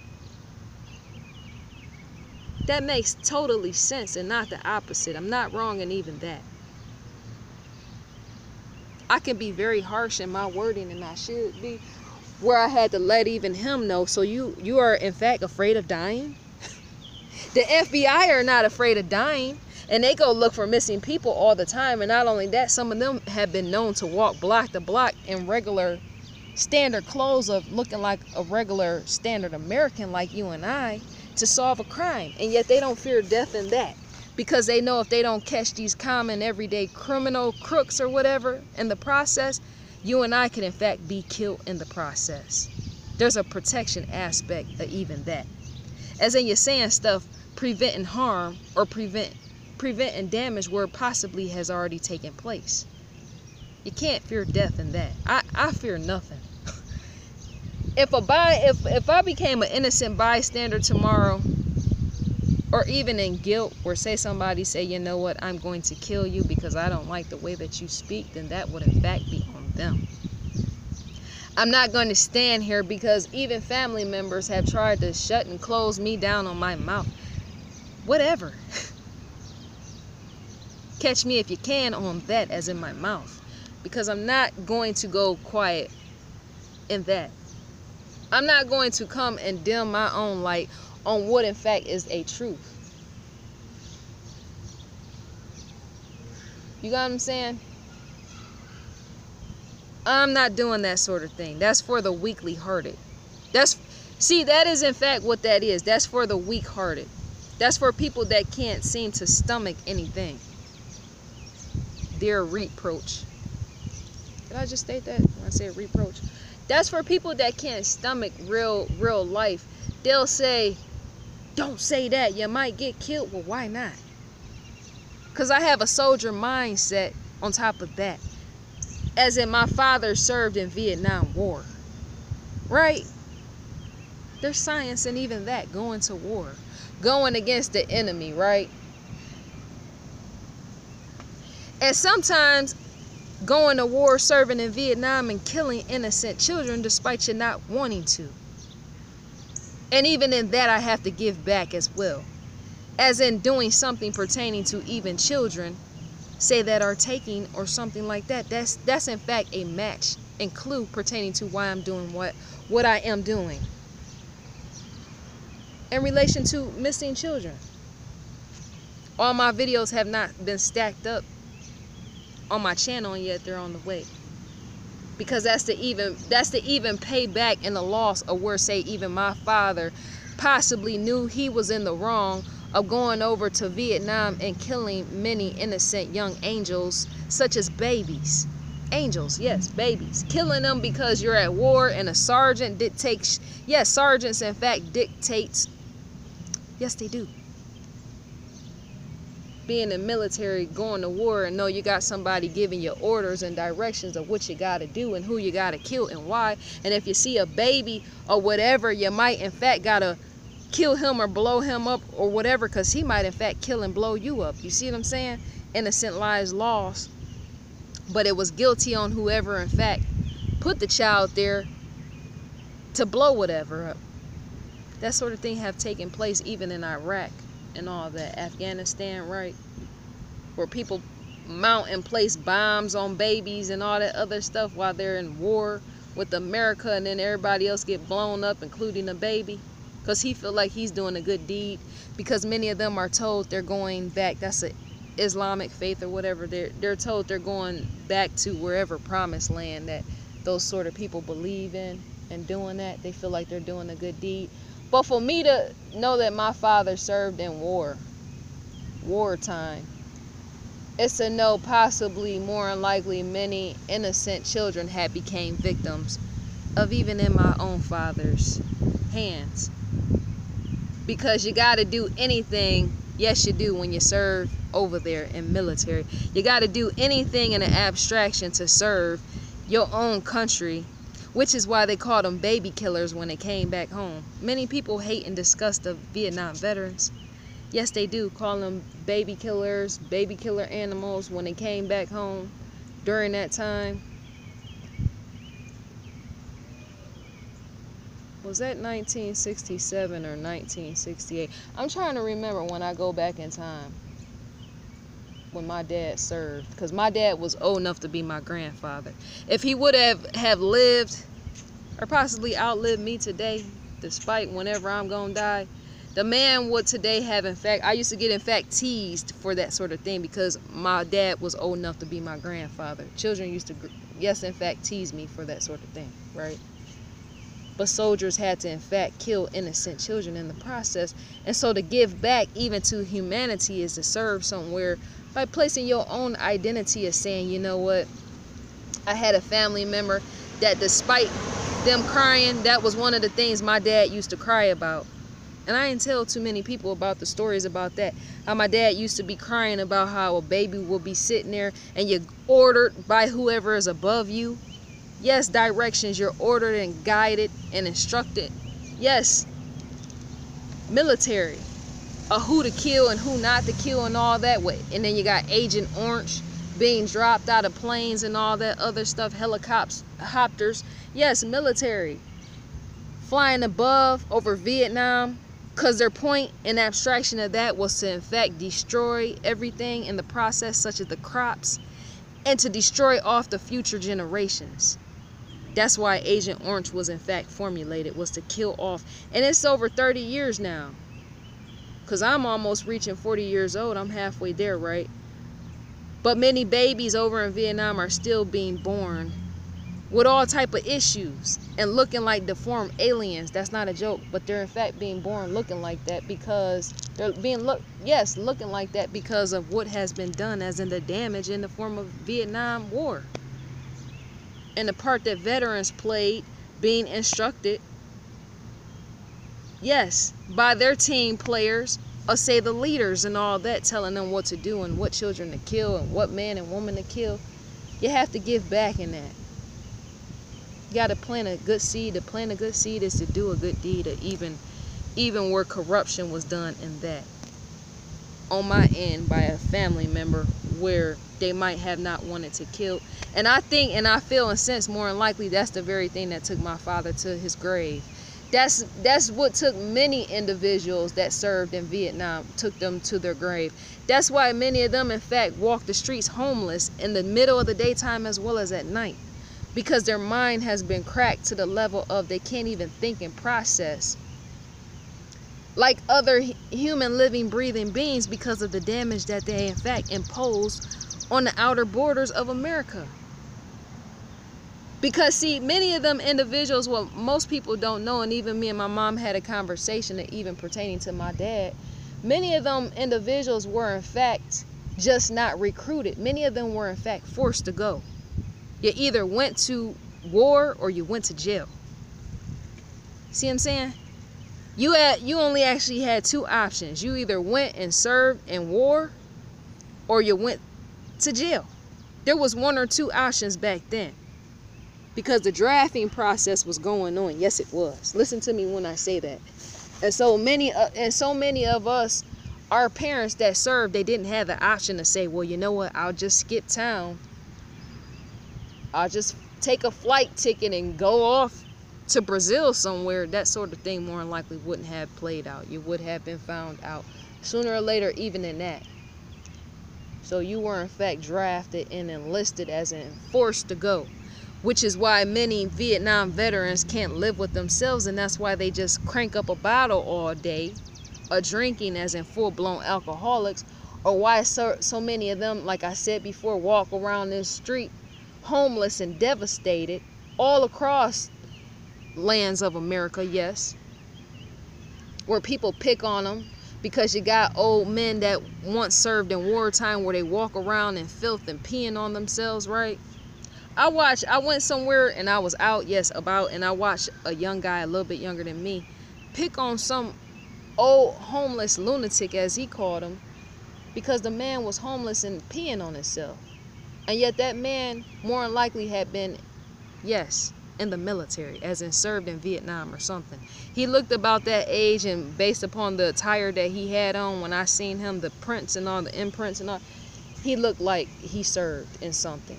That makes totally sense and not the opposite. I'm not wrong in even that. I can be very harsh in my wording, and I should be, where I had to let even him know. So you are in fact afraid of dying? The FBI are not afraid of dying, and they go look for missing people all the time. And not only that, some of them have been known to walk block to block in regular standard clothes of looking like a regular standard American like you and I, to solve a crime. And yet they don't fear death in that, because they know if they don't catch these common everyday criminal crooks or whatever in the process, you and I can in fact be killed in the process. There's a protection aspect of even that. As in, you're saying stuff preventing harm or preventing damage where it possibly has already taken place. You can't fear death in that. I fear nothing. If I became an innocent bystander tomorrow, or even in guilt, where say somebody say, you know what, I'm going to kill you because I don't like the way that you speak, then that would in fact be on them. I'm not going to stand here, because even family members have tried to shut and close me down on my mouth. Whatever. Catch me if you can on that, as in my mouth, because I'm not going to go quiet in that. I'm not going to come and dim my own light on what in fact is a truth. You got what I'm saying? I'm not doing that sort of thing. That's for the weakly hearted. See, that is in fact what that is. That's for the weak hearted. That's for people that can't seem to stomach anything. Their reproach. Did I just state that when I said reproach? That's for people that can't stomach real life. They'll say, don't say that, you might get killed. Well, why not? Because I have a soldier mindset on top of that. As in, my father served in Vietnam War. Right? There's science in even that, going to war. Going against the enemy, right? And sometimes going to war, serving in Vietnam, and killing innocent children despite you not wanting to. And even in that, I have to give back as well. As in doing something pertaining to even children, say that are taking or something like that. That's in fact a match and clue pertaining to why I'm doing what I am doing. In relation to missing children, all my videos have not been stacked up on my channel, and yet they're on the way. Because that's the even pay back in the loss of where, say, even my father possibly knew he was in the wrong of going over to Vietnam and killing many innocent young angels, such as babies. Angels, yes, babies. Killing them because you're at war and a sergeant dictates. Yes, sergeants in fact dictates. Yes, they do. Being in the military, going to war, and know you got somebody giving you orders and directions of what you got to do and who you got to kill and why. And if you see a baby or whatever, you might in fact got to kill him or blow him up or whatever, because he might in fact kill and blow you up. You see what I'm saying? Innocent lives lost, but it was guilty on whoever in fact put the child there to blow whatever up. That sort of thing have taken place even in Iraq and all that, Afghanistan, right? Where people mount and place bombs on babies and all that other stuff while they're in war with America, and then everybody else get blown up, including the baby, because he feel like he's doing a good deed. Because many of them are told they're going back. That's a Islamic faith or whatever. They're told they're going back to wherever promised land that those sort of people believe in, and doing that, they feel like they're doing a good deed. But for me to know that my father served in wartime, it's to know possibly more than likely many innocent children had became victims of even in my own father's hands. Because you got to do anything, yes you do, when you serve over there in military. You got to do anything in an abstraction to serve your own country, which is why they called them baby killers when they came back home. Many people hate and disgust the Vietnam veterans. Yes, they do call them baby killers, baby killer animals when they came back home during that time. Was that 1967 or 1968? I'm trying to remember when I go back in time, when my dad served, because my dad was old enough to be my grandfather. If he would have lived or possibly outlived me today, despite whenever I'm gonna die, the man would today have, in fact, I used to get in fact teased for that sort of thing because my dad was old enough to be my grandfather. Children used to, yes, in fact, tease me for that sort of thing, right? But soldiers had to in fact kill innocent children in the process. And so to give back even to humanity is to serve somewhere by placing your own identity as saying, you know what, I had a family member that despite them crying, that was one of the things my dad used to cry about. And I didn't tell too many people about the stories about that. How my dad used to be crying about how a baby will be sitting there and you're ordered by whoever is above you. Yes, directions, you're ordered and guided and instructed. Yes, military, who to kill and who not to kill and all that way. And then you got Agent Orange being dropped out of planes and all that other stuff, helicopters. Yes, military, flying above over Vietnam, because their point and abstraction of that was to in fact destroy everything in the process, such as the crops, and to destroy off the future generations. That's why Agent Orange was in fact formulated, was to kill off. And it's over 30 years now, because I'm almost reaching 40 years old. I'm halfway there, right? But many babies over in Vietnam are still being born with all type of issues and looking like deformed aliens. That's not a joke, but they're in fact being born looking like that because they're being looking like that because of what has been done, as in the damage in the form of Vietnam War. And the part that veterans played, being instructed, yes, by their team players, or say the leaders and all that, telling them what to do and what children to kill and what man and woman to kill. You have to give back in that. You got to plant a good seed. To plant a good seed is to do a good deed, even where corruption was done in that. On my end, by a family member where they might have not wanted to kill. And I think and I feel and sense more than likely that's the very thing that took my father to his grave. That's what took many individuals that served in Vietnam, took them to their grave. That's why many of them, in fact, walk the streets homeless in the middle of the daytime as well as at night, because their mind has been cracked to the level of they can't even think and process like other human living, breathing beings, because of the damage that they, in fact, impose on the outer borders of America. Because, see, many of them individuals, well, most people don't know, and even me and my mom had a conversation that even pertaining to my dad, many of them individuals were, in fact, just not recruited. Many of them were, in fact, forced to go. You either went to war or you went to jail. See what I'm saying? You only actually had two options. You either went and served in war or you went to jail. There was one or two options back then, because the drafting process was going on. Yes, it was. Listen to me when I say that. And so many of us, our parents that served, they didn't have the option to say, well, you know what, I'll just skip town. I'll just take a flight ticket and go off to Brazil somewhere. That sort of thing more than likely wouldn't have played out. You would have been found out sooner or later, even in that. So you were, in fact, drafted and enlisted, as in forced to go. Which is why many Vietnam veterans can't live with themselves, and that's why they just crank up a bottle all day, or drinking, as in full-blown alcoholics, or why so many of them, like I said before, walk around this street homeless and devastated all across lands of America, yes, where people pick on them because you got old men that once served in wartime where they walk around in filth and peeing on themselves, right? I went somewhere and I was out, yes, and I watched a young guy a little bit younger than me pick on some old homeless lunatic, as he called him, because the man was homeless and peeing on himself. And yet that man more than likely had been, yes, in the military, as in served in Vietnam or something. He looked about that age, and based upon the attire that he had on, when I seen him, the prints and all, the imprints and all, he looked like he served in something.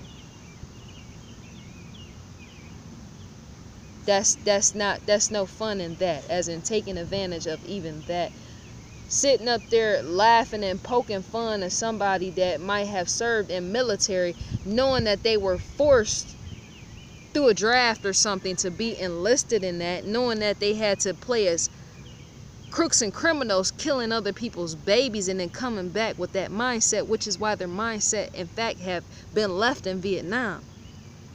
That's no fun in that, as in taking advantage of even that. Sitting up there laughing and poking fun at somebody that might have served in military, knowing that they were forced through a draft or something to be enlisted in that, knowing that they had to play as crooks and criminals, killing other people's babies, and then coming back with that mindset, which is why their mindset, in fact, have been left in Vietnam.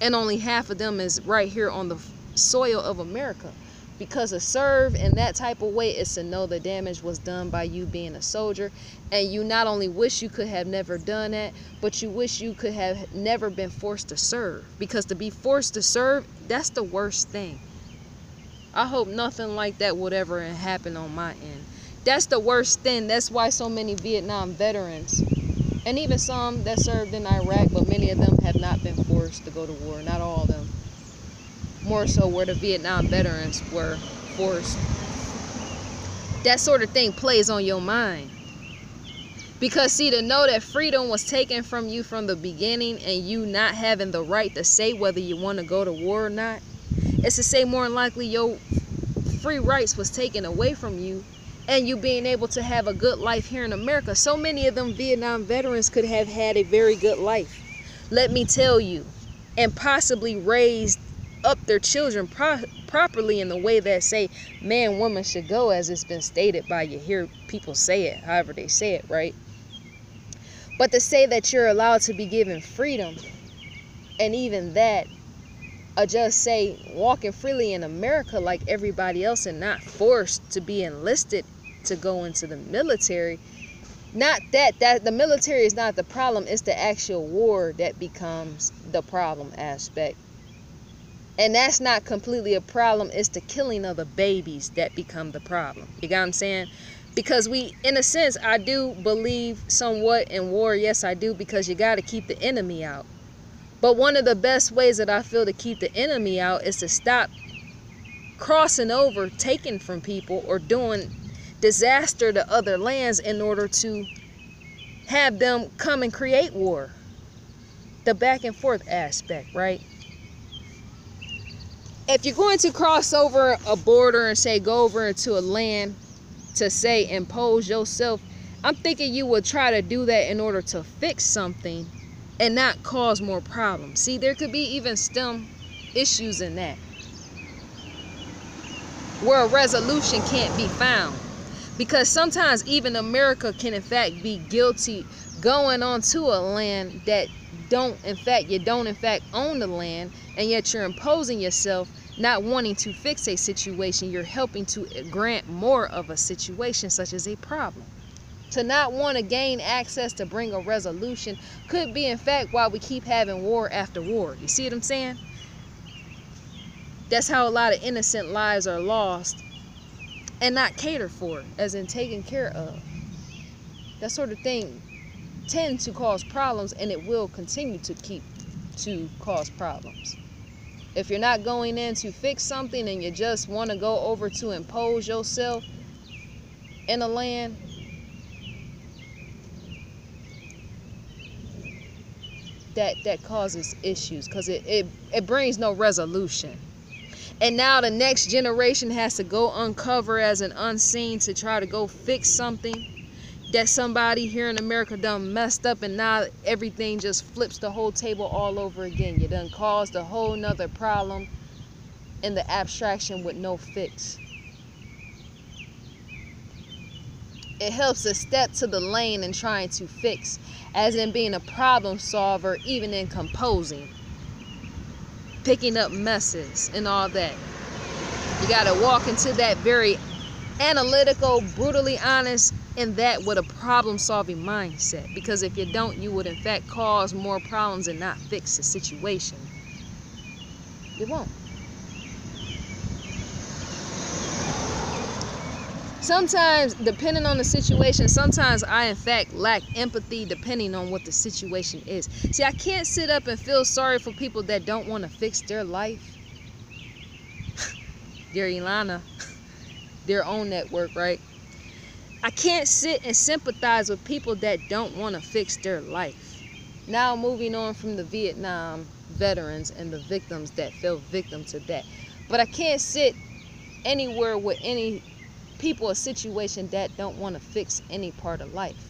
And only half of them is right here on the soil of America. Because to serve in that type of way is to know the damage was done by you being a soldier, and you not only wish you could have never done that, but you wish you could have never been forced to serve. Because to be forced to serve, that's the worst thing. I hope nothing like that would ever happen on my end. That's the worst thing. That's why so many Vietnam veterans, and even some that served in Iraq, but many of them have not been forced to go to war. Not all of them. More so where the Vietnam veterans were forced. That sort of thing plays on your mind. Because, see, to know that freedom was taken from you from the beginning, and you not having the right to say whether you want to go to war or not, it's to say more than likely your free rights was taken away from you, and you being able to have a good life here in America. So many of them Vietnam veterans could have had a very good life, let me tell you, and possibly raised up their children properly in the way that say man, woman should go, as it's been stated by, you hear people say it however they say it, right? But to say that you're allowed to be given freedom, and even that, just say walking freely in America like everybody else, and not forced to be enlisted to go into the military. Not that the military is not the problem, it's the actual war that becomes the problem aspect. And that's not completely a problem. It's the killing of the babies that become the problem. You got what I'm saying? Because we, in a sense, I do believe somewhat in war. Yes, I do, because you got to keep the enemy out. But one of the best ways that I feel to keep the enemy out is to stop crossing over, taking from people, or doing disaster to other lands in order to have them come and create war. The back and forth aspect, right? if you're going to cross over a border and say go over into a land to say impose yourself, I'm thinking you would try to do that in order to fix something and not cause more problems. See, there could be even STEM issues in that, where a resolution can't be found. Because sometimes even America can in fact be guilty going onto a land that you don't in fact own the land, and yet you're imposing yourself, not wanting to fix a situation. You're helping to grant more of a situation, such as a problem. To not want to gain access to bring a resolution could be in fact why we keep having war after war. You see what I'm saying? That's how a lot of innocent lives are lost and not catered for, as in taken care of. That sort of thing tends to cause problems, and it will continue to cause problems. If you're not going in to fix something and you just want to go over to impose yourself in a land, that causes issues, because it brings no resolution. And now the next generation has to go uncover as an unseen to try to go fix something that somebody here in America done messed up, and now everything just flips the whole table all over again. You done caused a whole nother problem in the abstraction with no fix. It helps to step to the lane and trying to fix, as in being a problem solver, even in composing, picking up messes and all that. You got to walk into that very analytical, brutally honest, and that with a problem-solving mindset. Because if you don't, you would in fact cause more problems and not fix the situation. You won't. Sometimes, depending on the situation, sometimes I in fact lack empathy depending on what the situation is. See, I can't sit up and feel sorry for people that don't want to fix their life. Dear Ilana, their own network, right? I can't sit and sympathize with people that don't want to fix their life. Now moving on from the Vietnam veterans and the victims that fell victim to that. But I can't sit anywhere with any people or situation that don't want to fix any part of life.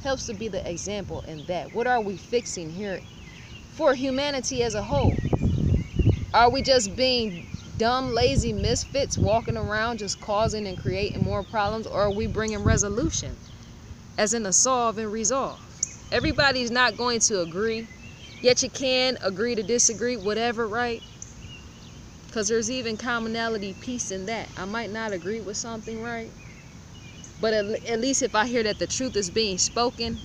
Helps to be the example in that. What are we fixing here for humanity as a whole? Are we just being dumb, lazy misfits walking around just causing and creating more problems, or are we bringing resolution, as in a solve and resolve? Everybody's not going to agree, yet you can agree to disagree, whatever, right? Because there's even commonality, peace in that. I might not agree with something, right? But at least if I hear that the truth is being spoken,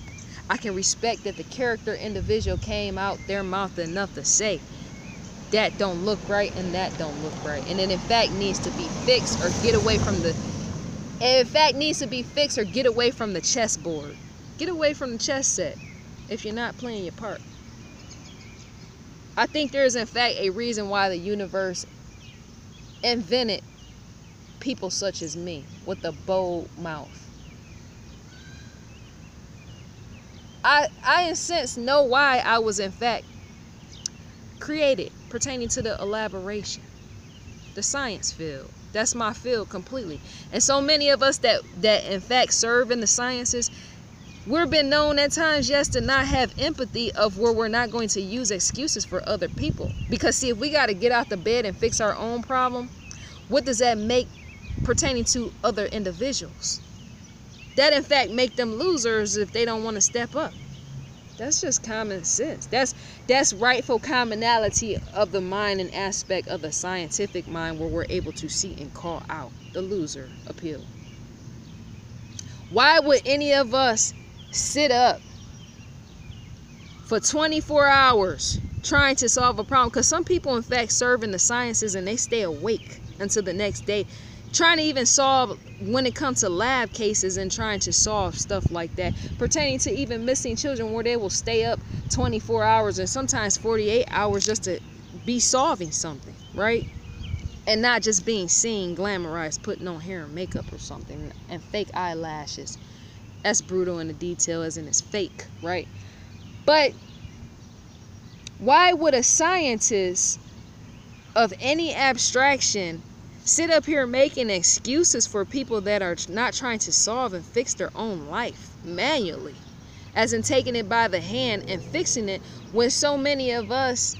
I can respect that the character individual came out their mouth enough to say that don't look right and that don't look right, and it in fact needs to be fixed or get away from the chessboard. Get away from the chess set if you're not playing your part. I think there is in fact a reason why the universe invented people such as me with a bold mouth. I in a sense know why I was in fact created, pertaining to the elaboration, the science field. That's my field completely. And so many of us that in fact serve in the sciences, we've been known at times, yes, to not have empathy of where we're not going to use excuses for other people. Because see, if we got to get out the bed and fix our own problem, what does that make pertaining to other individuals? That in fact make them losers if they don't want to step up. That's just common sense. That's rightful commonality of the mind and aspect of the scientific mind, where we're able to see and call out the loser appeal. Why would any of us sit up for 24 hours trying to solve a problem? Because some people in fact serve in the sciences and they stay awake until the next day, trying to even solve, when it comes to lab cases and trying to solve stuff like that, pertaining to even missing children, where they will stay up 24 hours and sometimes 48 hours just to be solving something, right? And not just being seen, glamorized, putting on hair and makeup or something, and fake eyelashes. That's brutal in the detail, as in it's fake, right? But why would a scientist of any abstraction sit up here making excuses for people that are not trying to solve and fix their own life manually, as in taking it by the hand and fixing it, when so many of us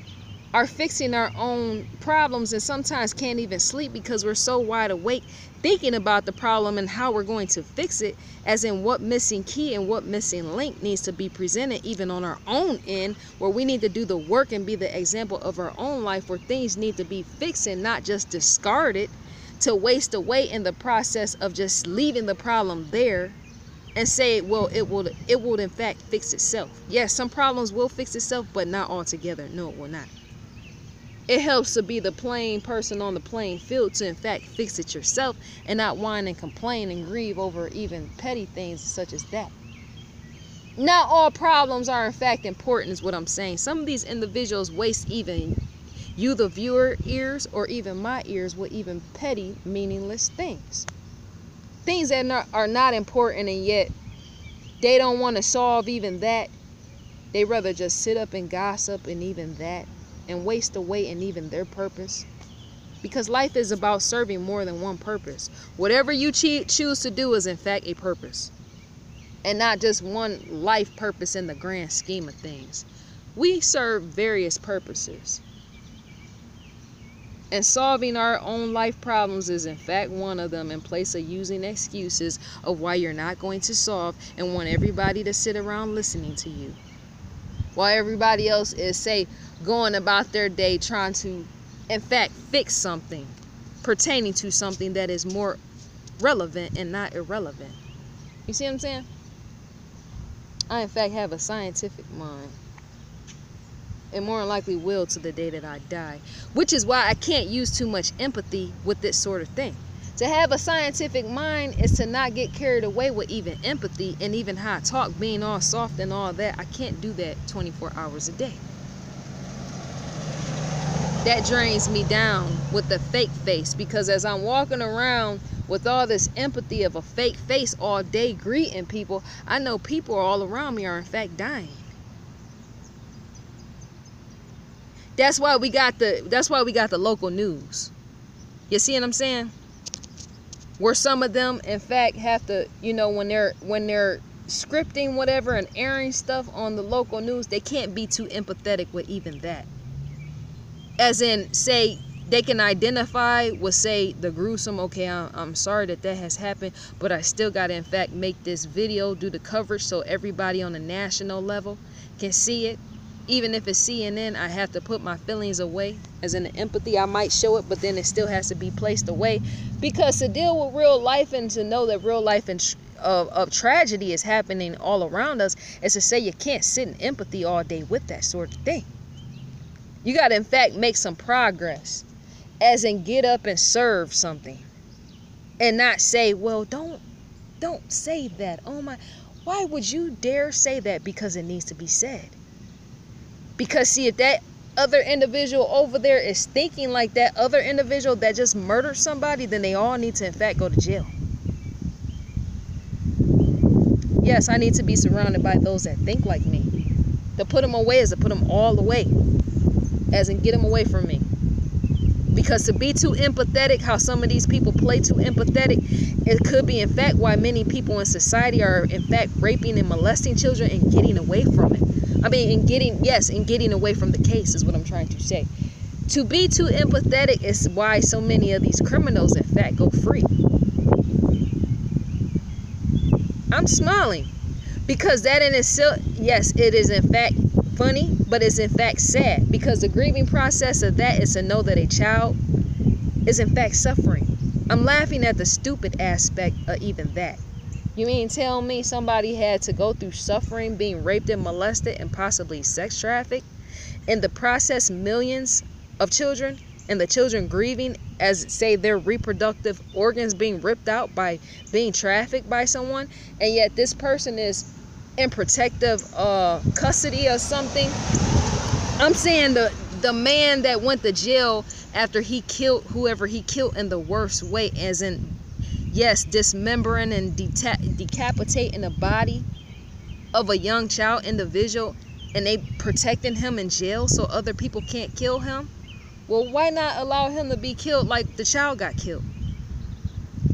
are fixing our own problems and sometimes can't even sleep because we're so wide awake thinking about the problem and how we're going to fix it, as in what missing key and what missing link needs to be presented even on our own end, where we need to do the work and be the example of our own life, where things need to be fixed and not just discarded to waste away in the process of just leaving the problem there and say, well, it will in fact fix itself. Yes, some problems will fix itself, but not altogether. No, it will not. It helps to be the plain person on the playing field to in fact fix it yourself and not whine and complain and grieve over even petty things such as that. Not all problems are in fact important is what I'm saying. Some of these individuals waste even you, the viewer, ears, or even my ears with even petty, meaningless things. Things that are not important, and yet they don't want to solve even that. They rather just sit up and gossip and even that, and waste away in even their purpose. Because life is about serving more than one purpose. Whatever you choose to do is in fact a purpose, and not just one life purpose in the grand scheme of things. We serve various purposes, and solving our own life problems is in fact one of them, in place of using excuses of why you're not going to solve and want everybody to sit around listening to you, while everybody else is, say, going about their day trying to in fact fix something pertaining to something that is more relevant and not irrelevant. You see what I'm saying? I in fact have a scientific mind, and more than likely will to the day that I die, which is why I can't use too much empathy with this sort of thing. To have a scientific mind is to not get carried away with even empathy and even how I talk, being all soft and all that. I can't do that 24 hours a day. That drains me down with the fake face, because as I'm walking around with all this empathy of a fake face all day greeting people, I know people all around me are in fact dying. That's why we got the local news. You see what I'm saying? Where some of them in fact have to, you know, when they're scripting whatever and airing stuff on the local news, they can't be too empathetic with even that. As in, say, they can identify with, say, the gruesome, okay, I'm sorry that has happened, but I still got to in fact make this video, do the coverage so everybody on the national level can see it. Even if it's CNN, I have to put my feelings away. As in the empathy, I might show it, but then it still has to be placed away. Because to deal with real life and to know that real life and of tragedy is happening all around us, is to say you can't sit in empathy all day with that sort of thing. You got to in fact make some progress, as in get up and serve something, and not say, well, don't say that. Oh my, why would you dare say that? Because it needs to be said. Because see, if that other individual over there is thinking like that other individual that just murdered somebody, then they all need to in fact go to jail. Yes, I need to be surrounded by those that think like me. To put them away is to put them all away, as in get them away from me. Because to be too empathetic, how some of these people play too empathetic, it could be in fact why many people in society are in fact raping and molesting children and getting away from it. I mean, getting away from the case is what I'm trying to say. To be too empathetic is why so many of these criminals in fact go free. I'm smiling because that in itself, yes, it is in fact funny, but it's in fact sad, because the grieving process of that is to know that a child is in fact suffering. I'm laughing at the stupid aspect of even that. You mean tell me somebody had to go through suffering, being raped and molested and possibly sex trafficked, in the process millions of children, and the children grieving as, say, their reproductive organs being ripped out by being trafficked by someone, and yet this person is in protective custody or something? I'm saying the man that went to jail after he killed whoever he killed in the worst way, as in, yes, dismembering and decapitating the body of a young child individual, and they protecting him in jail so other people can't kill him. Well, why not allow him to be killed like the child got killed?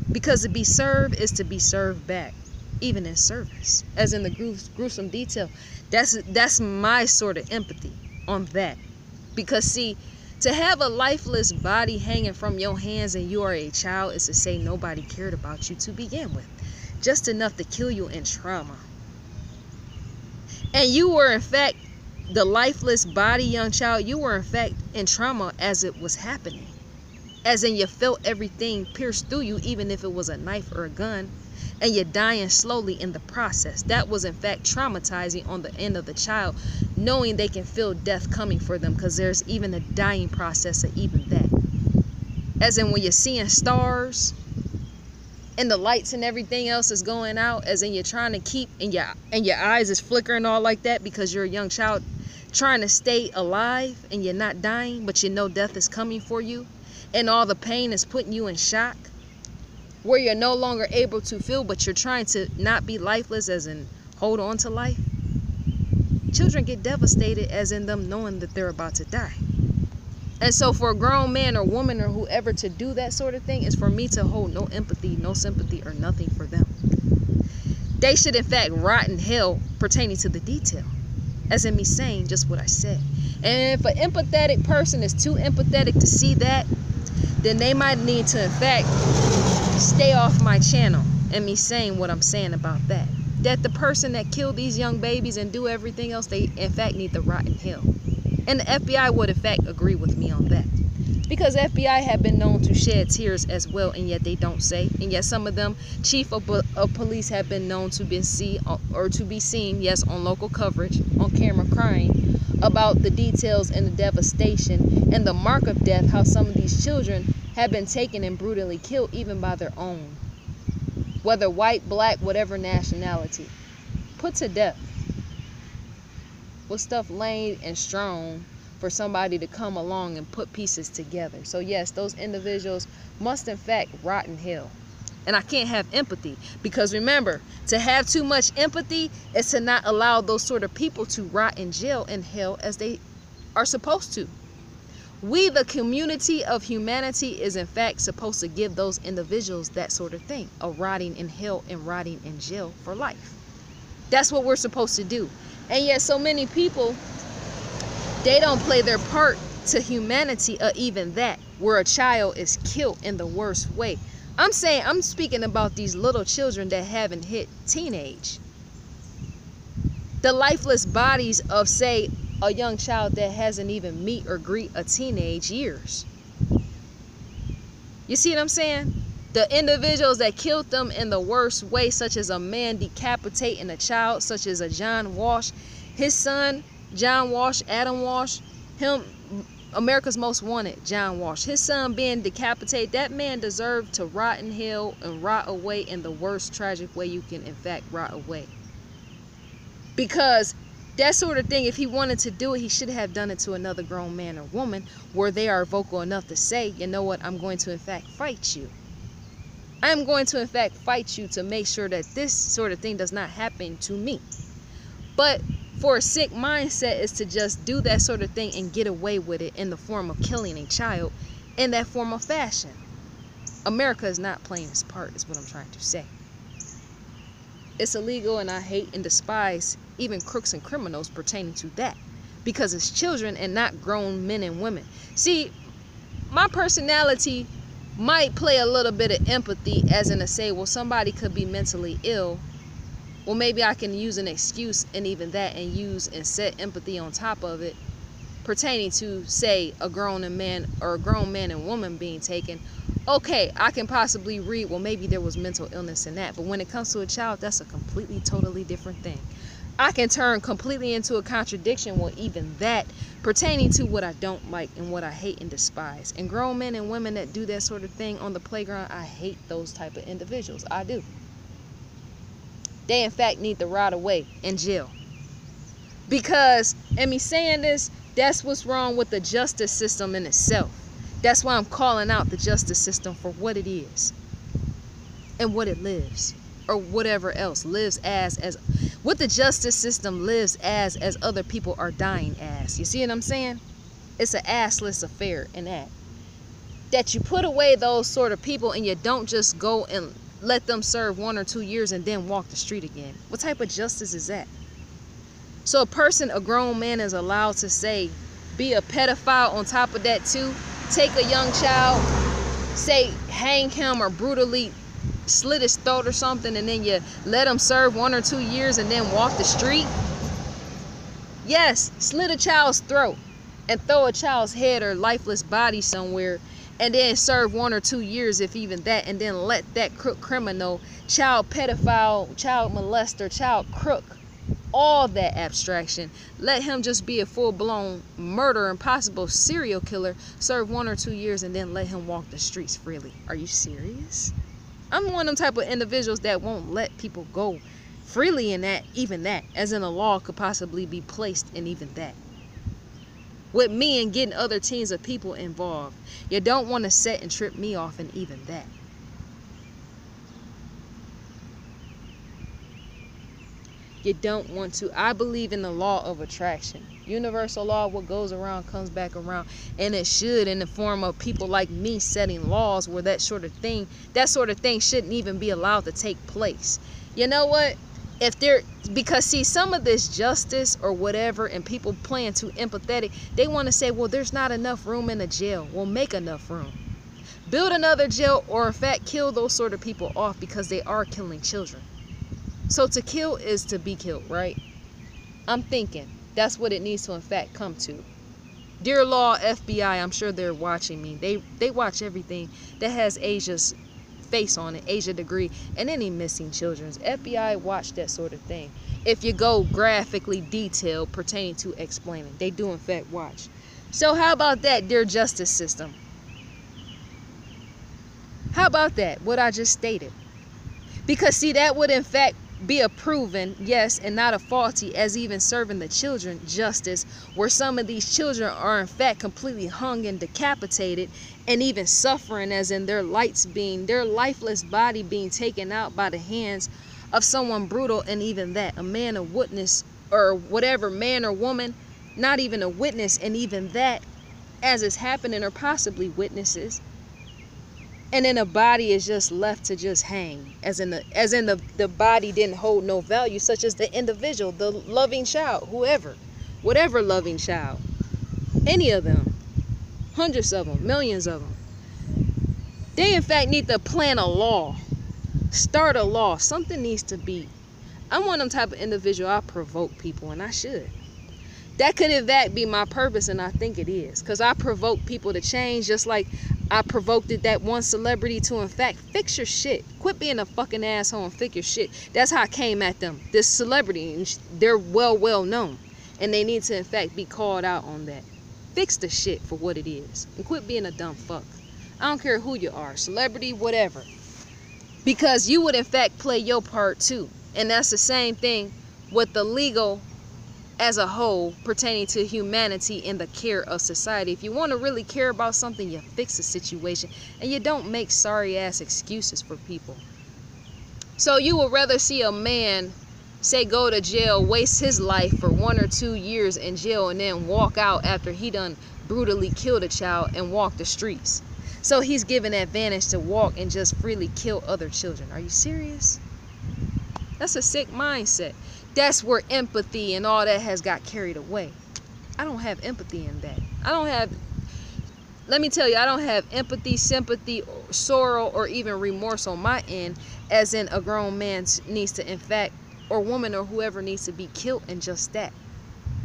Because to be served is to be served back, even in service, as in the gruesome detail. That's my sort of empathy on that. Because see, to have a lifeless body hanging from your hands and you are a child is to say nobody cared about you to begin with, just enough to kill you in trauma. And you were in fact the lifeless body, young child, you were in fact in trauma as it was happening. As in you felt everything pierce through you, even if it was a knife or a gun, and you're dying slowly in the process. That was in fact traumatizing on the end of the child, knowing they can feel death coming for them, because there's even a dying process of even that. As in when you're seeing stars and the lights and everything else is going out, as in you're trying to keep, and your eyes is flickering all like that because you're a young child trying to stay alive and you're not dying, but you know death is coming for you, and all the pain is putting you in shock, where you're no longer able to feel, but you're trying to not be lifeless, as in hold on to life. Children get devastated, as in them knowing that they're about to die. And so for a grown man or woman or whoever to do that sort of thing is for me to hold no empathy, no sympathy, or nothing for them. They should in fact rot in hell pertaining to the detail, as in me saying just what I said. And if an empathetic person is too empathetic to see that, then they might need to in fact stay off my channel and me saying what I'm saying about that. That the person that killed these young babies and do everything else, they in fact need to rot in hell. And the FBI would in fact agree with me on that. Because FBI have been known to shed tears as well, and yet they don't say. And yet some of them, chief of police have been known to be seen, yes, on local coverage, on camera crying about the details and the devastation and the mark of death, how some of these children have been taken and brutally killed even by their own. Whether white, black, whatever nationality. Put to death. With stuff laid and strewn for somebody to come along and put pieces together. So yes, those individuals must in fact rot in hell. And I can't have empathy, because remember, to have too much empathy is to not allow those sort of people to rot in jail in hell as they are supposed to. We, the community of humanity, is in fact supposed to give those individuals that sort of thing, a rotting in hell and rotting in jail for life. That's what we're supposed to do. And yet so many people, they don't play their part to humanity, or even that, where a child is killed in the worst way. I'm speaking about these little children that haven't hit teenage. The lifeless bodies of, say, a young child that hasn't even meet or greet a teenage years. You see what I'm saying? The individuals that killed them in the worst way, such as a man decapitating a child, such as a John Walsh, his son, John Walsh, Adam Walsh, him, America's Most Wanted, John Walsh, his son being decapitated, that man deserved to rot in hell and rot away in the worst tragic way you can in fact rot away. Because that sort of thing, if he wanted to do it, he should have done it to another grown man or woman where they are vocal enough to say, you know what, I'm going to in fact fight you. I'm going to in fact fight you to make sure that this sort of thing does not happen to me. But for a sick mindset is to just do that sort of thing and get away with it in the form of killing a child in that form of fashion. America is not playing its part, is what I'm trying to say. It's illegal, and I hate and despise even crooks and criminals pertaining to that, because it's children and not grown men and women. See, my personality might play a little bit of empathy, as in to say, well, somebody could be mentally ill. Well, maybe I can use an excuse and even that and use and set empathy on top of it pertaining to, say, a grown man and woman being taken. Okay, I can possibly read, well, maybe there was mental illness in that. But when it comes to a child, that's a completely, totally different thing. I can turn completely into a contradiction with even that pertaining to what I don't like and what I hate and despise. And grown men and women that do that sort of thing on the playground, I hate those type of individuals. I do. They in fact need to rot away in jail. Because, and me saying this, that's what's wrong with the justice system in itself. That's why I'm calling out the justice system for what it is and what it lives, or whatever else lives as what the justice system lives as other people are dying as. You see what I'm saying? It's an assless affair in that you put away those sort of people and you don't just go and let them serve 1 or 2 years and then walk the street again. What type of justice is that? So a grown man is allowed to say, be a pedophile on top of that too, take a young child, say hang him or brutally slit his throat or something, and then you let him serve 1 or 2 years and then walk the street? Yes, slit a child's throat and throw a child's head or lifeless body somewhere and then serve 1 or 2 years, if even that, and then let that criminal, child pedophile, child molester, child crook, all that abstraction, let him just be a full-blown murderer and possible serial killer, serve 1 or 2 years, and then let him walk the streets freely. Are you serious? I'm one of them type of individuals that won't let people go freely in that, even that, as in a law could possibly be placed in even that. With me and getting other teams of people involved, you don't want to set and trip me off in even that. You don't want to. I believe in the law of attraction. Universal law, what goes around comes back around. And it should, in the form of people like me setting laws where that sort of thing shouldn't even be allowed to take place. You know what? Because see, some of this justice or whatever, and people playing too empathetic, they want to say, well, there's not enough room in the jail. Well, make enough room. Build another jail, or in fact, kill those sort of people off, because they are killing children. So to kill is to be killed, right? I'm thinking that's what it needs to in fact come to. Dear law, FBI, I'm sure they're watching me. They watch everything that has Asia's face on it, Asia degree, and any missing children's. FBI watch that sort of thing. If you go graphically detailed pertaining to explaining, they do in fact watch. So how about that, dear justice system? How about that, what I just stated? Because see, that would in fact be a proven, yes, and not a faulty, as even serving the children justice, where some of these children are in fact completely hung and decapitated, and even suffering, as in their lifeless body being taken out by the hands of someone brutal, and even that, a man, a witness, or whatever, man or woman, not even a witness, and even that, as is happening, or possibly witnesses. And then a body is just left to just hang, as in the body didn't hold no value, such as the individual, the loving child, whatever loving child, any of them, hundreds of them, millions of them. They in fact need to plan a law, start a law. Something needs to be. I'm one of them type of individual. I provoke people, and I should. That could in fact be my purpose, and I think it is, because I provoke people to change, just like I provoked that one celebrity to in fact fix your shit. Quit being a fucking asshole and fix your shit. That's how I came at them. This celebrity, and they're well known, and they need to in fact be called out on that. Fix the shit for what it is, and quit being a dumb fuck. I don't care who you are, celebrity, whatever, because you would in fact play your part too. And that's the same thing with the legal as a whole pertaining to humanity and the care of society. If you want to really care about something, you fix the situation, and you don't make sorry ass excuses for people. So you would rather see a man, say, go to jail, waste his life for 1 or 2 years in jail, and then walk out after he done brutally killed a child and walk the streets. So he's given advantage to walk and just freely kill other children. Are you serious? That's a sick mindset. That's where empathy and all that has got carried away. I don't have empathy in that. Let me tell you, I don't have empathy, sympathy, sorrow, or even remorse on my end, as in a grown man needs to in fact, or woman or whoever needs to be killed, and just that.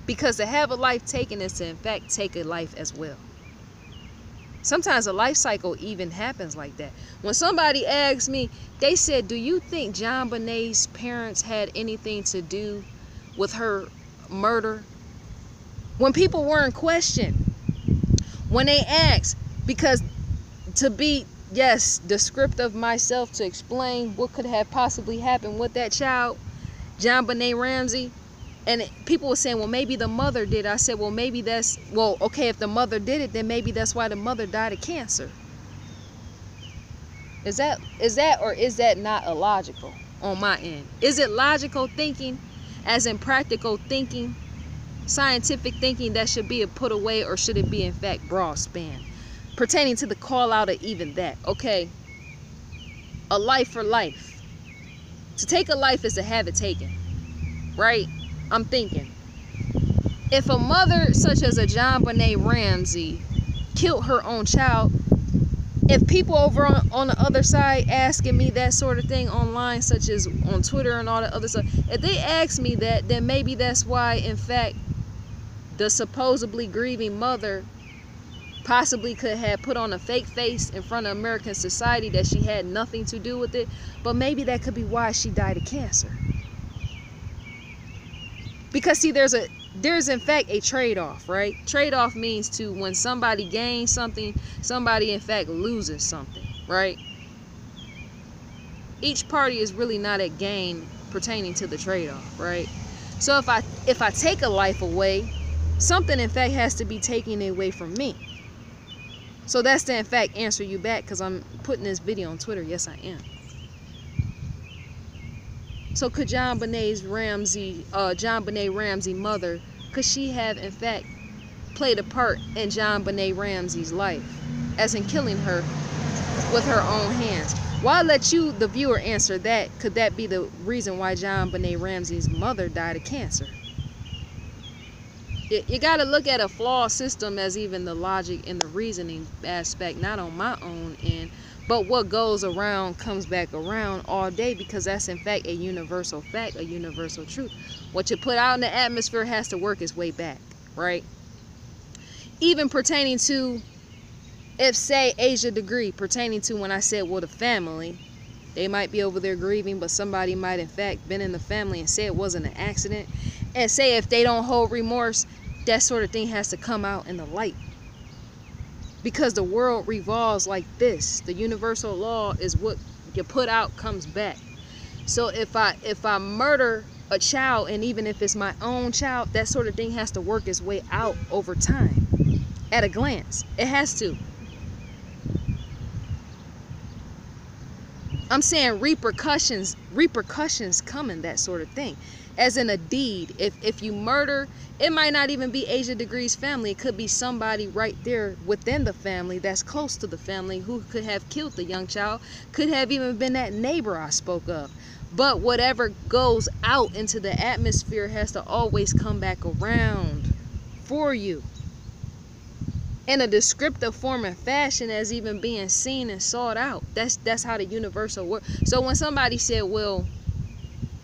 Because to have a life taken is to in fact take a life as well. Sometimes a life cycle even happens like that. When somebody asks me, they said, do you think John Bonet's parents had anything to do with her murder? When people were in question, when they asked, because to be, yes, descriptive myself to explain what could have possibly happened with that child, John Bonet Ramsey, and people were saying, well, maybe the mother did. I said, well, maybe okay, if the mother did it, then maybe that's why the mother died of cancer. Is that or is that not illogical on my end? Is it logical thinking, as in practical thinking, scientific thinking that should be put away, or should it be in fact broad span? Pertaining to the call out of even that. Okay, a life for life. To take a life is to have it taken, right? I'm thinking, if a mother such as a John Benet Ramsey killed her own child, if people over on the other side asking me that sort of thing online, such as on Twitter and all that other stuff, if they ask me that, then maybe that's why, in fact, the supposedly grieving mother possibly could have put on a fake face in front of American society that she had nothing to do with it. But maybe that could be why she died of cancer. Because see, there's in fact a trade-off, right? Trade-off means to, when somebody gains something, somebody in fact loses something, right? Each party is really not at gain pertaining to the trade-off, right? So if I take a life away, something in fact has to be taken away from me. So that's to in fact answer you back, because I'm putting this video on Twitter. Yes, I am. So could John Benet Ramsey mother, could she have in fact played a part in John Benet Ramsey's life, as in killing her with her own hands? Well, I'll let you, the viewer, answer that. Could that be the reason why John Benet Ramsey's mother died of cancer? You got to look at a flawed system as even the logic and the reasoning aspect, not on my own end, but what goes around comes back around all day, because that's in fact a universal fact, a universal truth. What you put out in the atmosphere has to work its way back, right? Even pertaining to, if say Asha Degree, pertaining to when I said, well, the family, they might be over there grieving, but somebody might in fact been in the family and say it wasn't an accident. And say if they don't hold remorse, that sort of thing has to come out in the light. Because the world revolves like this. The universal law is what you put out comes back. So if I murder a child, and even if it's my own child, that sort of thing has to work its way out over time. At a glance, it has to. I'm saying repercussions coming, that sort of thing. As in a deed, if you murder, it might not even be Asha Degree's family. It could be somebody right there within the family that's close to the family who could have killed the young child, could have even been that neighbor I spoke of. But whatever goes out into the atmosphere has to always come back around for you in a descriptive form and fashion, as even being seen and sought out. That's how the universal works. So when somebody said, well,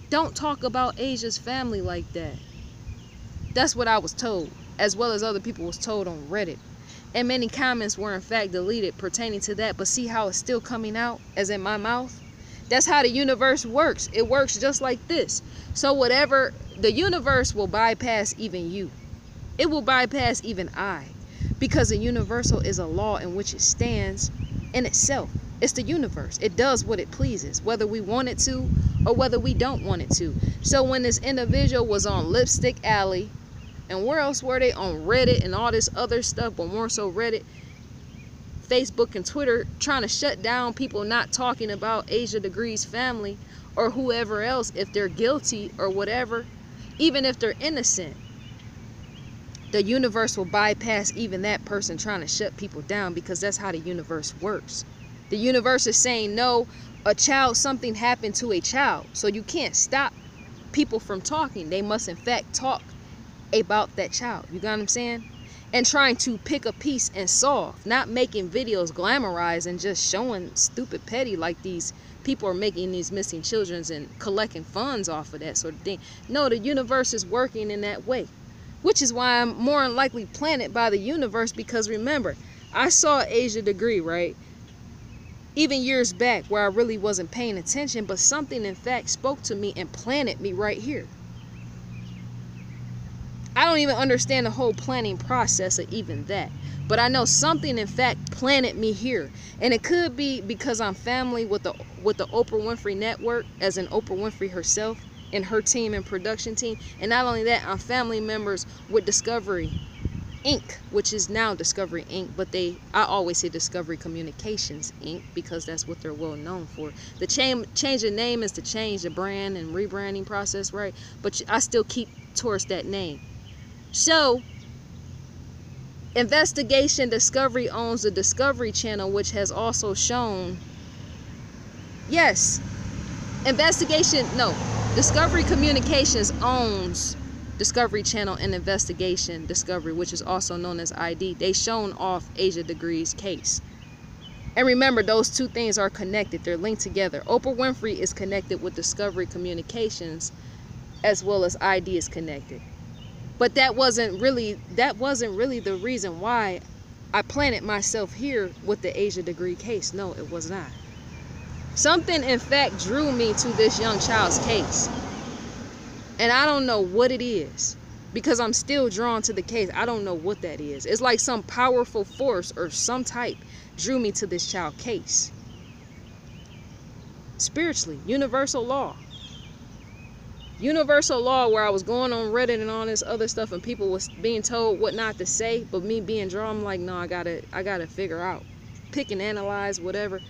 don't talk about Asha's family like that, that's what I was told, as well as other people was told on Reddit. And many comments were in fact deleted pertaining to that. But see how it's still coming out as in my mouth? That's how the universe works. It works just like this. So whatever, the universe will bypass even you. It will bypass even I. Because the universal is a law in which it stands in itself. It's the universe. It does what it pleases, whether we want it to or whether we don't want it to. So when this individual was on Lipstick Alley, and where else were they? On Reddit and all this other stuff, but more so Reddit, Facebook and Twitter, trying to shut down people not talking about Asha Degree's family or whoever else, if they're guilty or whatever, even if they're innocent. The universe will bypass even that person trying to shut people down, because that's how the universe works. The universe is saying, no, a child, something happened to a child. So you can't stop people from talking. They must in fact talk about that child. You got what I'm saying? And trying to pick a piece and solve, not making videos glamorized and just showing stupid petty like these people are making these missing children and collecting funds off of that sort of thing. No, the universe is working in that way, which is why I'm more than likely planted by the universe. Because remember, I saw Asha Degree, right? Even years back where I really wasn't paying attention, but something in fact spoke to me and planted me right here. I don't even understand the whole planning process of even that, but I know something in fact planted me here. And it could be because I'm family with the Oprah Winfrey Network, as in Oprah Winfrey herself and her team and production team. And not only that, I'm family members with Discovery Inc., which is now Discovery Inc., but I always say Discovery Communications Inc., because that's what they're well known for. The change of name is to change the brand and rebranding process, right? But I still keep towards that name. So, Investigation Discovery owns the Discovery Channel, which has also shown, yes, Discovery Communications owns Discovery Channel and Investigation Discovery, which is also known as ID. They shown off Asia Degree's case. And remember, those two things are connected. They're linked together. Oprah Winfrey is connected with Discovery Communications, as well as ID is connected. But that wasn't really the reason why I planted myself here with the Asia Degree case. No, it was not. Something, in fact, drew me to this young child's case. And I don't know what it is, because I'm still drawn to the case. I don't know what that is. It's like some powerful force or some type drew me to this child case. Spiritually, universal law. Universal law, where I was going on Reddit and all this other stuff, and people was being told what not to say, but me being drawn, I'm like, no, I gotta figure out, pick and analyze, whatever.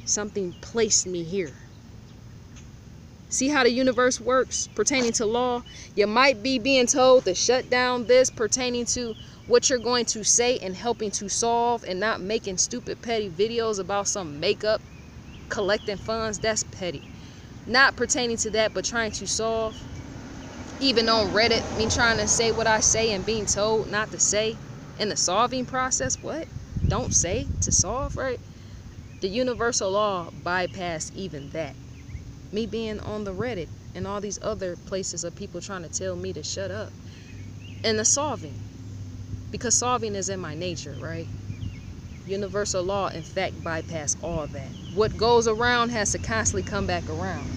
Something placed me here. See how the universe works pertaining to law? You might be being told to shut down this pertaining to what you're going to say and helping to solve, and not making stupid petty videos about some makeup, collecting funds. That's petty. Not pertaining to that, but trying to solve. Even on Reddit, me trying to say what I say and being told not to say in the solving process. What? Don't say to solve, right? The universal law bypassed even that. Me being on the Reddit and all these other places of people trying to tell me to shut up. And the solving. Because solving is in my nature, right? Universal law, in fact, bypassed all that. What goes around has to constantly come back around.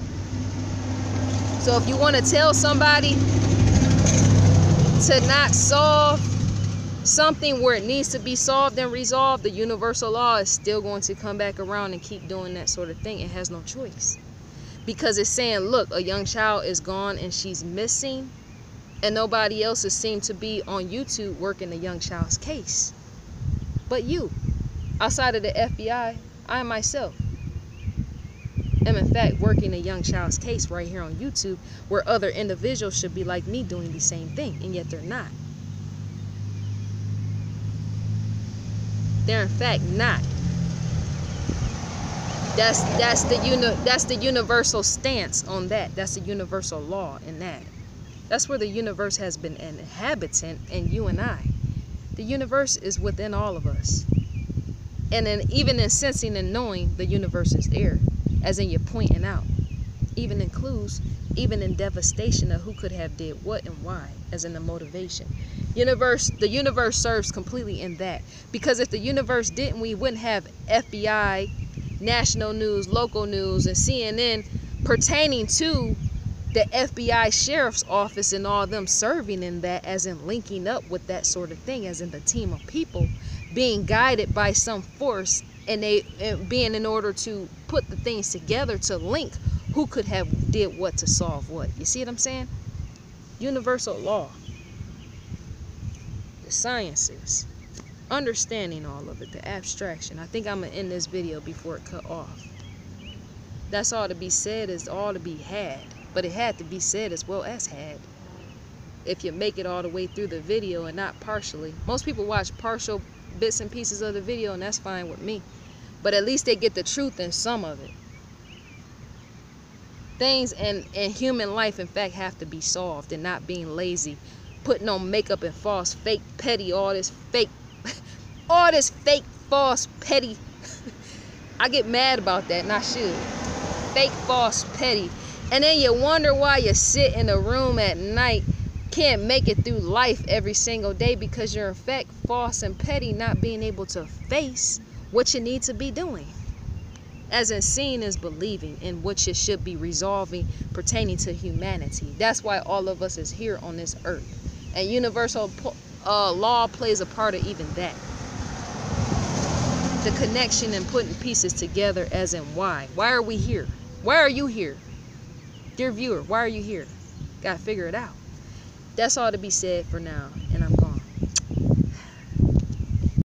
So if you want to tell somebody to not solve something where it needs to be solved and resolved, the universal law is still going to come back around and keep doing that sort of thing. It has no choice. Because it's saying, look, a young child is gone and she's missing, and nobody else has seemed to be on YouTube working the young child's case. But you. Outside of the FBI, I myself am in fact working a young child's case right here on YouTube, where other individuals should be like me doing the same thing, and yet they're not. They're in fact not. That's the universal stance on that. That's the universal law in that. That's where the universe has been an inhabitant in you and I. The universe is within all of us. And then even in sensing and knowing, the universe is there, as in you're pointing out. Even in clues, even in devastation of who could have did what and why, as in the motivation. The universe serves completely in that. Because if the universe didn't, we wouldn't have FBI, national news, local news, and CNN pertaining to the FBI sheriff's office and all them serving in that, as in linking up with that sort of thing, as in the team of people being guided by some force, and they being in order to put the things together to link who could have did what to solve what. You see what I'm saying? Universal law. The sciences. Understanding all of it. The abstraction. I think I'm going to end this video before it cut off. That's all to be said is all to be had. But it had to be said as well as had. If you make it all the way through the video and not partially. Most people watch partial bits and pieces of the video, and that's fine with me. But at least they get the truth in some of it. Things in human life, in fact, have to be solved, and not being lazy, putting on makeup and false, fake, petty, all this fake, false, petty. I get mad about that, and I should. Fake, false, petty. And then you wonder why you sit in a room at night, can't make it through life every single day, because you're in fact false and petty, not being able to face what you need to be doing. As in, seeing is believing in what you should be resolving pertaining to humanity. That's why all of us is here on this earth. And universal law plays a part of even that. The connection and putting pieces together, as in why. Why are we here? Why are you here? Dear viewer, why are you here? Gotta figure it out. That's all to be said for now, and I'm gone.